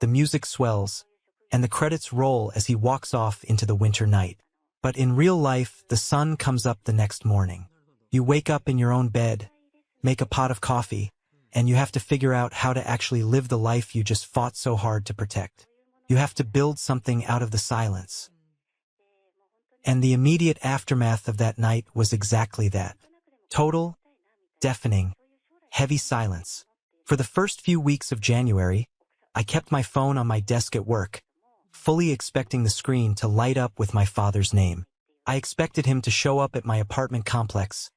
the music swells, and the credits roll as he walks off into the winter night. But in real life, the sun comes up the next morning. You wake up in your own bed, make a pot of coffee, and you have to figure out how to actually live the life you just fought so hard to protect. You have to build something out of the silence. And the immediate aftermath of that night was exactly that. Total, deafening, heavy silence. For the first few weeks of January, I kept my phone on my desk at work, fully expecting the screen to light up with my father's name. I expected him to show up at my apartment complex,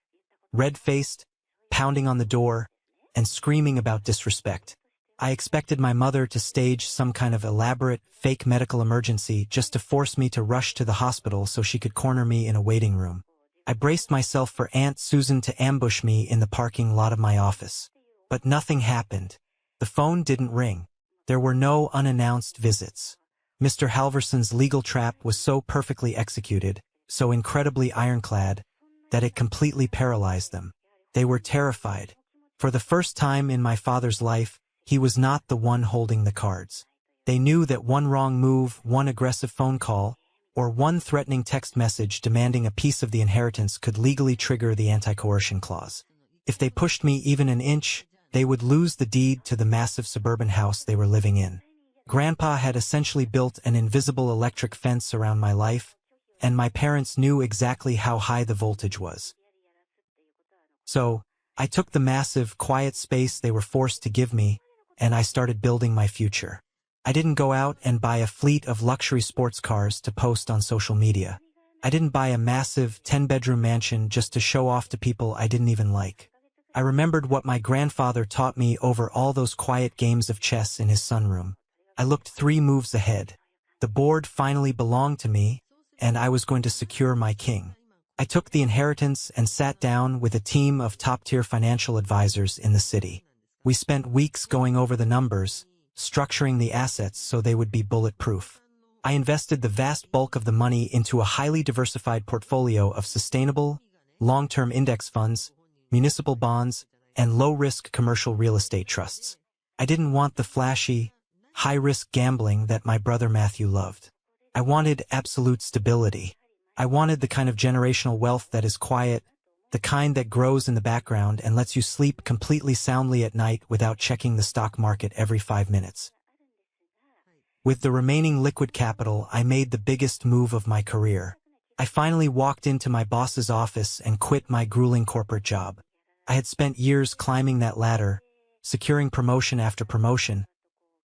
red-faced, pounding on the door, and screaming about disrespect. I expected my mother to stage some kind of elaborate, fake medical emergency just to force me to rush to the hospital so she could corner me in a waiting room. I braced myself for Aunt Susan to ambush me in the parking lot of my office. But nothing happened. The phone didn't ring. There were no unannounced visits. Mr. Halverson's legal trap was so perfectly executed, so incredibly ironclad, that it completely paralyzed them. They were terrified. For the first time in my father's life, he was not the one holding the cards. They knew that one wrong move, one aggressive phone call, or one threatening text message demanding a piece of the inheritance could legally trigger the anti-coercion clause. If they pushed me even an inch, they would lose the deed to the massive suburban house they were living in. Grandpa had essentially built an invisible electric fence around my life, and my parents knew exactly how high the voltage was. So, I took the massive, quiet space they were forced to give me, and I started building my future. I didn't go out and buy a fleet of luxury sports cars to post on social media. I didn't buy a massive 10-bedroom mansion just to show off to people I didn't even like. I remembered what my grandfather taught me over all those quiet games of chess in his sunroom. I looked 3 moves ahead. The board finally belonged to me, and I was going to secure my king. I took the inheritance and sat down with a team of top-tier financial advisors in the city. We spent weeks going over the numbers, structuring the assets so they would be bulletproof. I invested the vast bulk of the money into a highly diversified portfolio of sustainable, long-term index funds, municipal bonds, and low-risk commercial real estate trusts. I didn't want the flashy, high-risk gambling that my brother Matthew loved. I wanted absolute stability. I wanted the kind of generational wealth that is quiet, the kind that grows in the background and lets you sleep completely soundly at night without checking the stock market every 5 minutes. With the remaining liquid capital, I made the biggest move of my career. I finally walked into my boss's office and quit my grueling corporate job. I had spent years climbing that ladder, securing promotion after promotion,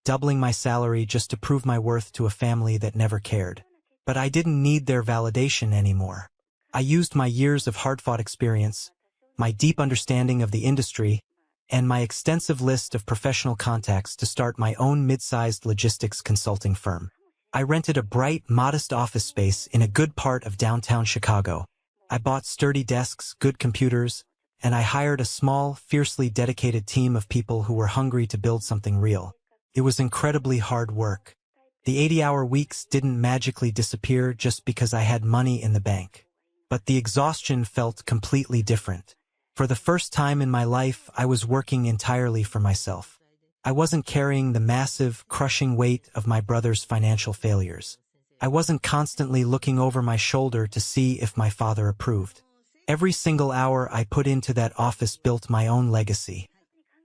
doubling my salary just to prove my worth to a family that never cared. But I didn't need their validation anymore. I used my years of hard-fought experience, my deep understanding of the industry, and my extensive list of professional contacts to start my own mid-sized logistics consulting firm. I rented a bright, modest office space in a good part of downtown Chicago. I bought sturdy desks, good computers, and I hired a small, fiercely dedicated team of people who were hungry to build something real. It was incredibly hard work. The 80-hour weeks didn't magically disappear just because I had money in the bank. But the exhaustion felt completely different. For the first time in my life, I was working entirely for myself. I wasn't carrying the massive, crushing weight of my brother's financial failures. I wasn't constantly looking over my shoulder to see if my father approved. Every single hour I put into that office built my own legacy,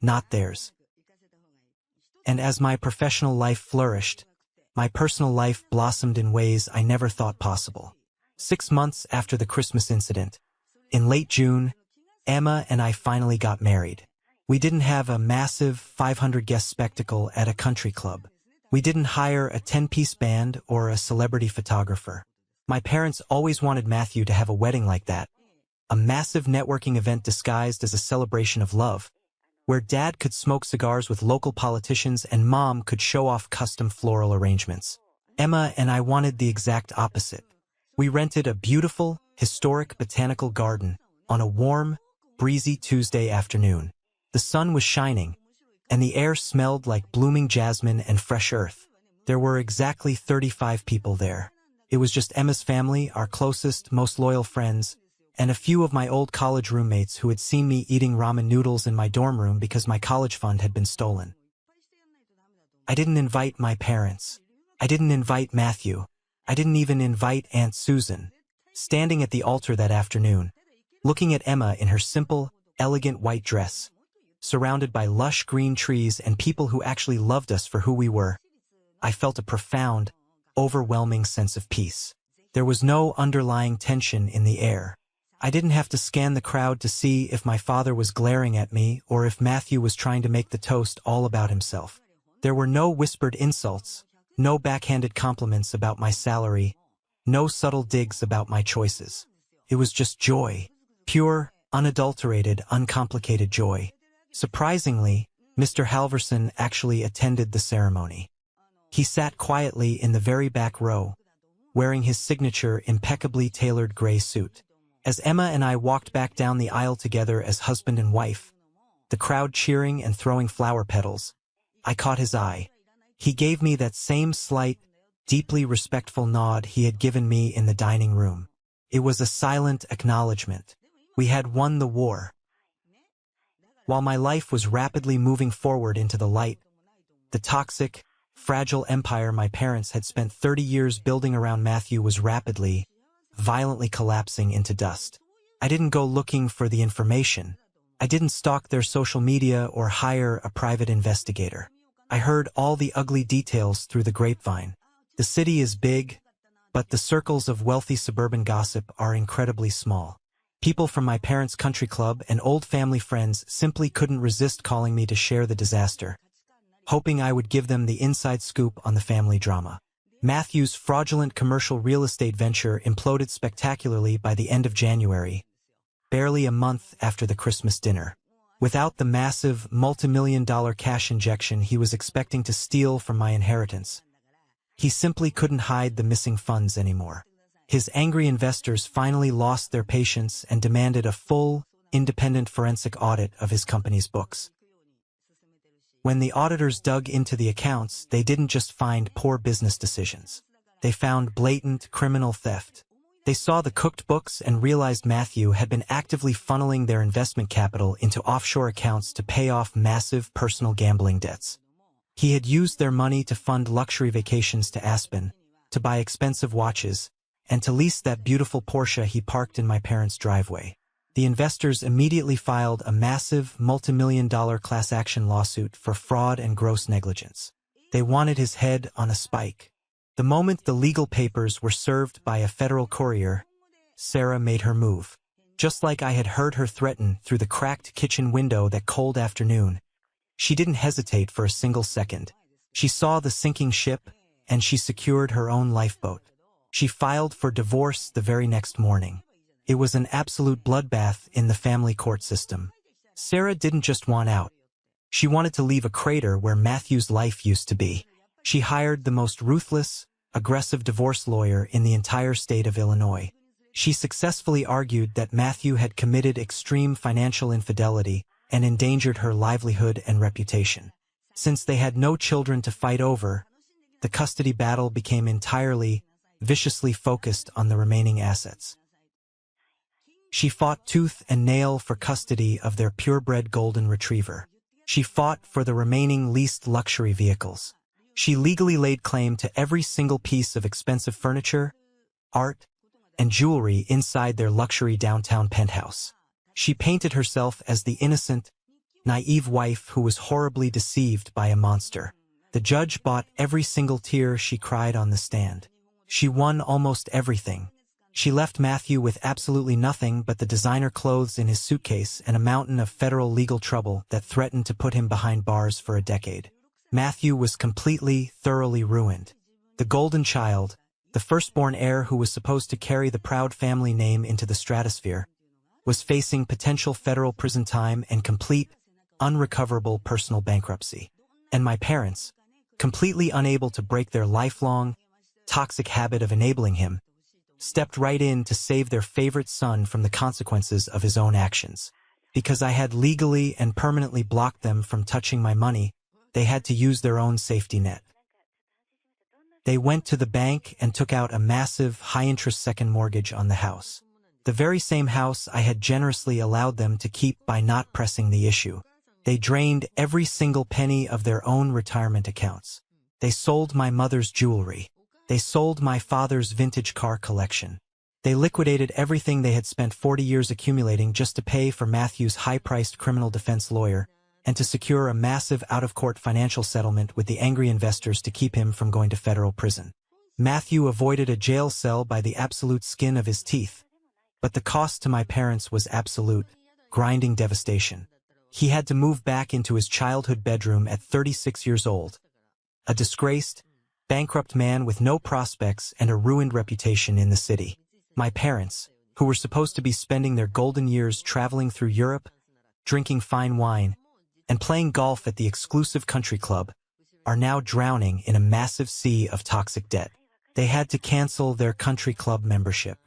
not theirs. And as my professional life flourished, my personal life blossomed in ways I never thought possible. 6 months after the Christmas incident, in late June, Emma and I finally got married. We didn't have a massive 500-guest spectacle at a country club. We didn't hire a 10-piece band or a celebrity photographer. My parents always wanted Matthew to have a wedding like that, a massive networking event disguised as a celebration of love, where Dad could smoke cigars with local politicians and Mom could show off custom floral arrangements. Emma and I wanted the exact opposite. We rented a beautiful, historic botanical garden on a warm, breezy Tuesday afternoon. The sun was shining, and the air smelled like blooming jasmine and fresh earth. There were exactly 35 people there. It was just Emma's family, our closest, most loyal friends, and a few of my old college roommates who had seen me eating ramen noodles in my dorm room because my college fund had been stolen. I didn't invite my parents. I didn't invite Matthew. I didn't even invite Aunt Susan. Standing at the altar that afternoon, looking at Emma in her simple, elegant white dress, surrounded by lush green trees and people who actually loved us for who we were, I felt a profound, overwhelming sense of peace. There was no underlying tension in the air. I didn't have to scan the crowd to see if my father was glaring at me or if Matthew was trying to make the toast all about himself. There were no whispered insults, no backhanded compliments about my salary, no subtle digs about my choices. It was just joy, pure, unadulterated, uncomplicated joy. Surprisingly, Mr. Halverson actually attended the ceremony. He sat quietly in the very back row, wearing his signature impeccably tailored gray suit. As Emma and I walked back down the aisle together as husband and wife, the crowd cheering and throwing flower petals, I caught his eye. He gave me that same slight, deeply respectful nod he had given me in the dining room. It was a silent acknowledgement. We had won the war. While my life was rapidly moving forward into the light, the toxic, fragile empire my parents had spent 30 years building around Matthew was rapidly, violently collapsing into dust. I didn't go looking for the information. I didn't stalk their social media or hire a private investigator. I heard all the ugly details through the grapevine. The city is big, but the circles of wealthy suburban gossip are incredibly small. People from my parents' country club and old family friends simply couldn't resist calling me to share the disaster, hoping I would give them the inside scoop on the family drama. Matthew's fraudulent commercial real estate venture imploded spectacularly by the end of January, barely a month after the Christmas dinner. Without the massive, multi-million-dollar cash injection he was expecting to steal from my inheritance, he simply couldn't hide the missing funds anymore. His angry investors finally lost their patience and demanded a full, independent forensic audit of his company's books. When the auditors dug into the accounts, they didn't just find poor business decisions. They found blatant criminal theft. They saw the cooked books and realized Matthew had been actively funneling their investment capital into offshore accounts to pay off massive personal gambling debts. He had used their money to fund luxury vacations to Aspen, to buy expensive watches, and to lease that beautiful Porsche he parked in my parents' driveway. The investors immediately filed a massive, multi-million-dollar class action lawsuit for fraud and gross negligence. They wanted his head on a spike. The moment the legal papers were served by a federal courier, Sarah made her move. Just like I had heard her threaten through the cracked kitchen window that cold afternoon, she didn't hesitate for a single second. She saw the sinking ship, and she secured her own lifeboat. She filed for divorce the very next morning. It was an absolute bloodbath in the family court system. Sarah didn't just want out. She wanted to leave a crater where Matthew's life used to be. She hired the most ruthless, aggressive divorce lawyer in the entire state of Illinois. She successfully argued that Matthew had committed extreme financial infidelity and endangered her livelihood and reputation. Since they had no children to fight over, the custody battle became entirely, viciously focused on the remaining assets. She fought tooth and nail for custody of their purebred golden retriever. She fought for the remaining leased luxury vehicles. She legally laid claim to every single piece of expensive furniture, art, and jewelry inside their luxury downtown penthouse. She painted herself as the innocent, naive wife who was horribly deceived by a monster. The judge bought every single tear she cried on the stand. She won almost everything. She left Matthew with absolutely nothing but the designer clothes in his suitcase and a mountain of federal legal trouble that threatened to put him behind bars for a decade. Matthew was completely, thoroughly ruined. The golden child, the firstborn heir who was supposed to carry the proud family name into the stratosphere, was facing potential federal prison time and complete, unrecoverable personal bankruptcy. And my parents, completely unable to break their lifelong, toxic habit of enabling him, stepped right in to save their favorite son from the consequences of his own actions. Because I had legally and permanently blocked them from touching my money, they had to use their own safety net. They went to the bank and took out a massive, high-interest second mortgage on the house. The very same house I had generously allowed them to keep by not pressing the issue. They drained every single penny of their own retirement accounts. They sold my mother's jewelry. They sold my father's vintage car collection. They liquidated everything they had spent 40 years accumulating just to pay for Matthew's high-priced criminal defense lawyer and to secure a massive out-of-court financial settlement with the angry investors to keep him from going to federal prison. Matthew avoided a jail cell by the absolute skin of his teeth, but the cost to my parents was absolute, grinding devastation. He had to move back into his childhood bedroom at 36 years old, a disgraced, bankrupt man with no prospects and a ruined reputation in the city. My parents, who were supposed to be spending their golden years traveling through Europe, drinking fine wine, and playing golf at the exclusive country club, are now drowning in a massive sea of toxic debt. They had to cancel their country club membership.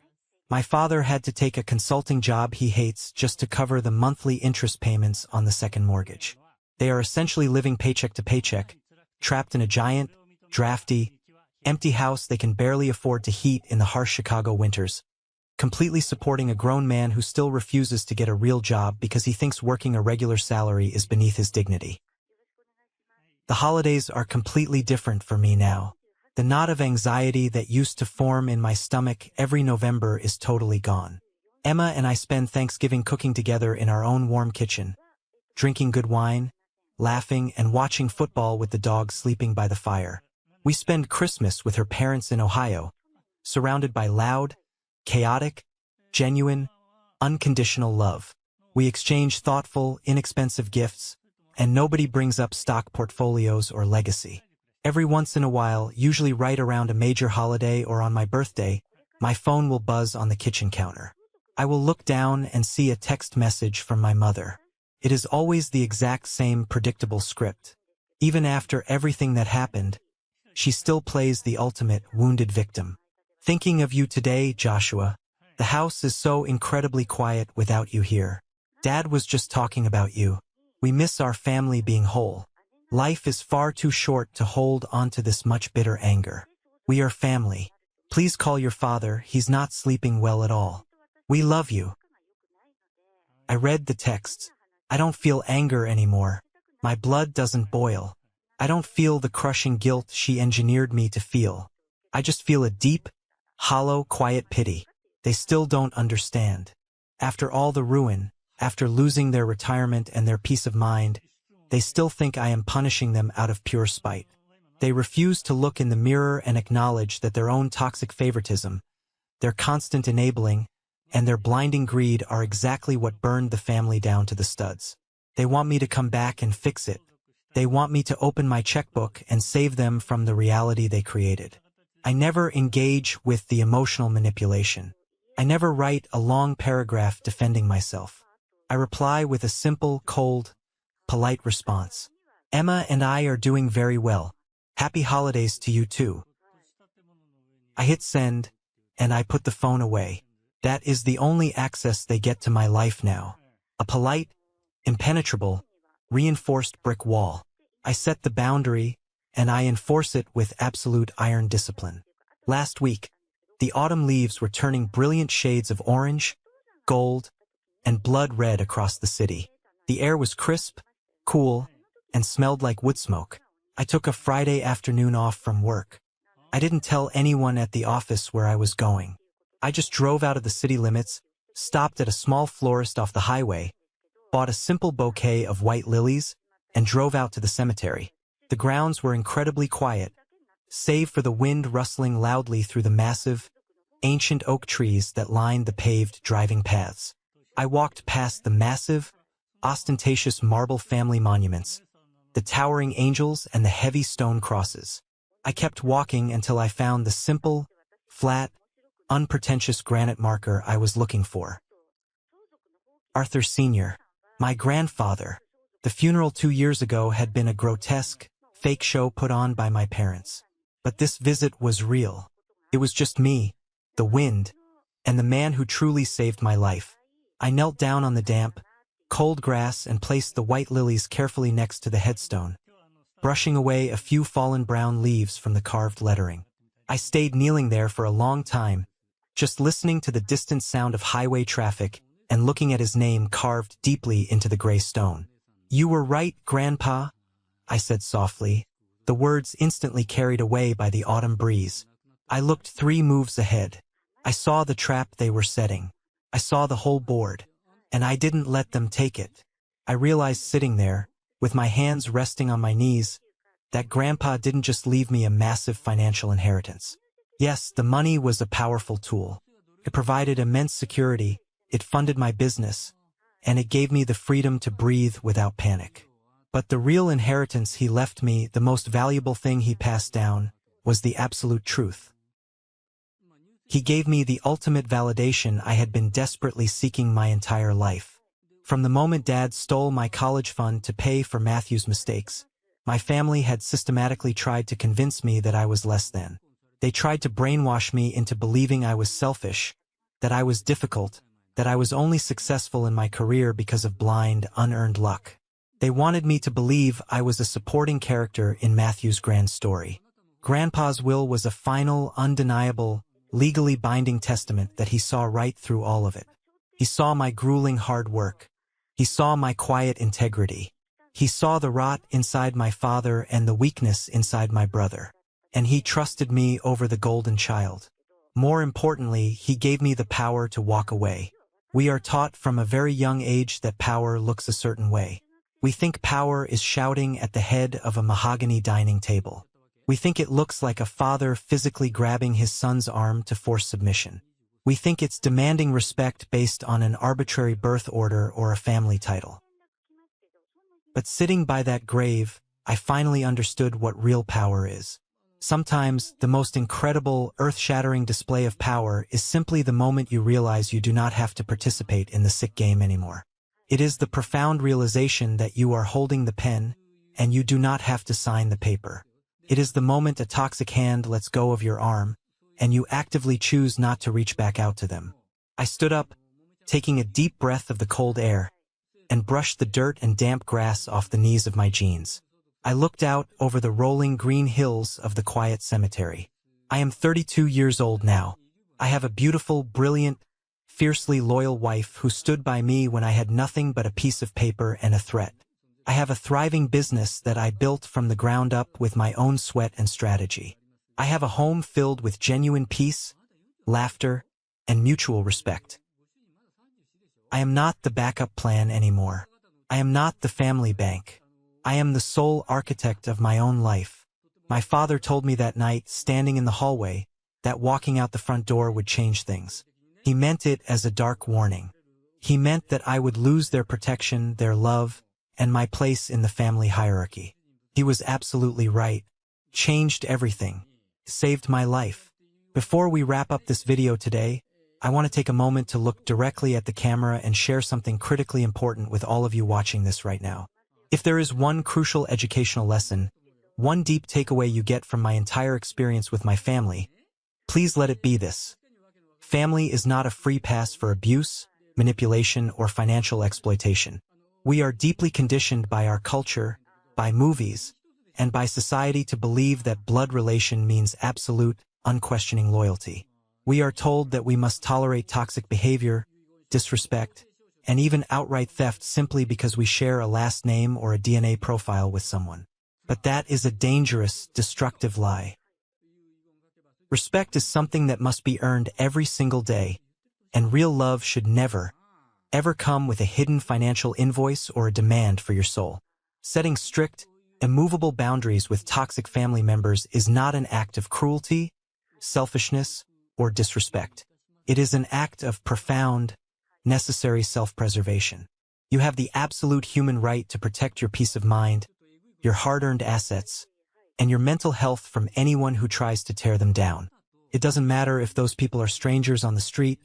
My father had to take a consulting job he hates just to cover the monthly interest payments on the second mortgage. They are essentially living paycheck to paycheck, trapped in a giant, drafty, empty house they can barely afford to heat in the harsh Chicago winters, completely supporting a grown man who still refuses to get a real job because he thinks working a regular salary is beneath his dignity. The holidays are completely different for me now. The knot of anxiety that used to form in my stomach every November is totally gone. Emma and I spend Thanksgiving cooking together in our own warm kitchen, drinking good wine, laughing, and watching football with the dog sleeping by the fire. We spend Christmas with her parents in Ohio, surrounded by loud, chaotic, genuine, unconditional love. We exchange thoughtful, inexpensive gifts, and nobody brings up stock portfolios or legacy. Every once in a while, usually right around a major holiday or on my birthday, my phone will buzz on the kitchen counter. I will look down and see a text message from my mother. It is always the exact same predictable script. Even after everything that happened, she still plays the ultimate wounded victim. Thinking of you today, Joshua. The house is so incredibly quiet without you here. Dad was just talking about you. We miss our family being whole. Life is far too short to hold on to this much bitter anger. We are family. Please call your father, he's not sleeping well at all. We love you. I read the texts. I don't feel anger anymore. My blood doesn't boil. I don't feel the crushing guilt she engineered me to feel. I just feel a deep, hollow, quiet pity. They still don't understand. After all the ruin, after losing their retirement and their peace of mind, they still think I am punishing them out of pure spite. They refuse to look in the mirror and acknowledge that their own toxic favoritism, their constant enabling, and their blinding greed are exactly what burned the family down to the studs. They want me to come back and fix it. They want me to open my checkbook and save them from the reality they created. I never engage with the emotional manipulation. I never write a long paragraph defending myself. I reply with a simple, cold, polite response. Emma and I are doing very well. Happy holidays to you too. I hit send, and I put the phone away. That is the only access they get to my life now. A polite, impenetrable, reinforced brick wall. I set the boundary, and I enforce it with absolute iron discipline. Last week, the autumn leaves were turning brilliant shades of orange, gold, and blood red across the city. The air was crisp, cool, and smelled like wood smoke. I took a Friday afternoon off from work. I didn't tell anyone at the office where I was going. I just drove out of the city limits, stopped at a small florist off the highway, bought a simple bouquet of white lilies, and drove out to the cemetery. The grounds were incredibly quiet, save for the wind rustling loudly through the massive, ancient oak trees that lined the paved driving paths. I walked past the massive, ostentatious marble family monuments, the towering angels and the heavy stone crosses. I kept walking until I found the simple, flat, unpretentious granite marker I was looking for. Arthur Sr., my grandfather. The funeral 2 years ago had been a grotesque, fake show put on by my parents. But this visit was real. It was just me, the wind, and the man who truly saved my life. I knelt down on the damp, cold grass and placed the white lilies carefully next to the headstone, brushing away a few fallen brown leaves from the carved lettering. I stayed kneeling there for a long time, just listening to the distant sound of highway traffic and looking at his name carved deeply into the gray stone. "You were right, Grandpa," I said softly, the words instantly carried away by the autumn breeze. I looked 3 moves ahead. I saw the trap they were setting. I saw the whole board, and I didn't let them take it. I realized sitting there, with my hands resting on my knees, that Grandpa didn't just leave me a massive financial inheritance. Yes, the money was a powerful tool. It provided immense security, it funded my business, and it gave me the freedom to breathe without panic. But the real inheritance he left me, the most valuable thing he passed down, was the absolute truth. He gave me the ultimate validation I had been desperately seeking my entire life. From the moment Dad stole my college fund to pay for Matthew's mistakes, my family had systematically tried to convince me that I was less than. They tried to brainwash me into believing I was selfish, that I was difficult, that I was only successful in my career because of blind, unearned luck. They wanted me to believe I was a supporting character in Matthew's grand story. Grandpa's will was a final, undeniable, legally binding testament that he saw right through all of it. He saw my grueling hard work. He saw my quiet integrity. He saw the rot inside my father and the weakness inside my brother. And he trusted me over the golden child. More importantly, he gave me the power to walk away. We are taught from a very young age that power looks a certain way. We think power is shouting at the head of a mahogany dining table. We think it looks like a father physically grabbing his son's arm to force submission. We think it's demanding respect based on an arbitrary birth order or a family title. But sitting by that grave, I finally understood what real power is. Sometimes, the most incredible, earth-shattering display of power is simply the moment you realize you do not have to participate in the sick game anymore. It is the profound realization that you are holding the pen, and you do not have to sign the paper. It is the moment a toxic hand lets go of your arm, and you actively choose not to reach back out to them. I stood up, taking a deep breath of the cold air, and brushed the dirt and damp grass off the knees of my jeans. I looked out over the rolling green hills of the quiet cemetery. I am 32 years old now. I have a beautiful, brilliant, fiercely loyal wife who stood by me when I had nothing but a piece of paper and a threat. I have a thriving business that I built from the ground up with my own sweat and strategy. I have a home filled with genuine peace, laughter, and mutual respect. I am not the backup plan anymore. I am not the family bank. I am the sole architect of my own life. My father told me that night, standing in the hallway, that walking out the front door would change things. He meant it as a dark warning. He meant that I would lose their protection, their love, and my place in the family hierarchy. He was absolutely right. Changed everything. Saved my life. Before we wrap up this video today, I want to take a moment to look directly at the camera and share something critically important with all of you watching this right now. If there is one crucial educational lesson, one deep takeaway you get from my entire experience with my family, please let it be this. Family is not a free pass for abuse, manipulation, or financial exploitation. We are deeply conditioned by our culture, by movies, and by society to believe that blood relation means absolute, unquestioning loyalty. We are told that we must tolerate toxic behavior, disrespect, and even outright theft simply because we share a last name or a DNA profile with someone. But that is a dangerous, destructive lie. Respect is something that must be earned every single day, and real love should never, ever come with a hidden financial invoice or a demand for your soul. Setting strict, immovable boundaries with toxic family members is not an act of cruelty, selfishness, or disrespect. It is an act of profound, necessary self-preservation. You have the absolute human right to protect your peace of mind, your hard-earned assets, and your mental health from anyone who tries to tear them down. It doesn't matter if those people are strangers on the street,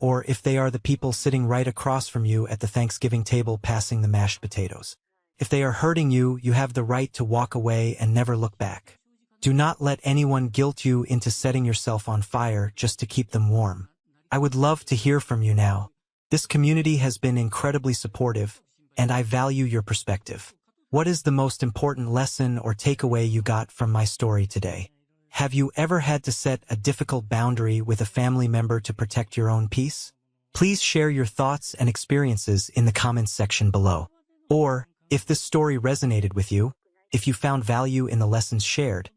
or if they are the people sitting right across from you at the Thanksgiving table passing the mashed potatoes. If they are hurting you, you have the right to walk away and never look back. Do not let anyone guilt you into setting yourself on fire just to keep them warm. I would love to hear from you now. This community has been incredibly supportive, and I value your perspective. What is the most important lesson or takeaway you got from my story today? Have you ever had to set a difficult boundary with a family member to protect your own peace? Please share your thoughts and experiences in the comments section below. Or, if this story resonated with you, if you found value in the lessons shared,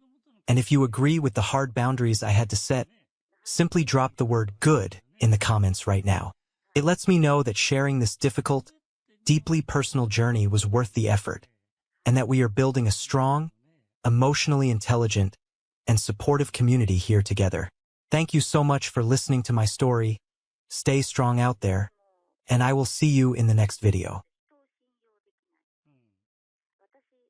and if you agree with the hard boundaries I had to set, simply drop the word "good" in the comments right now. It lets me know that sharing this difficult, deeply personal journey was worth the effort, and that we are building a strong, emotionally intelligent, and supportive community here together. Thank you so much for listening to my story. Stay strong out there, and I will see you in the next video.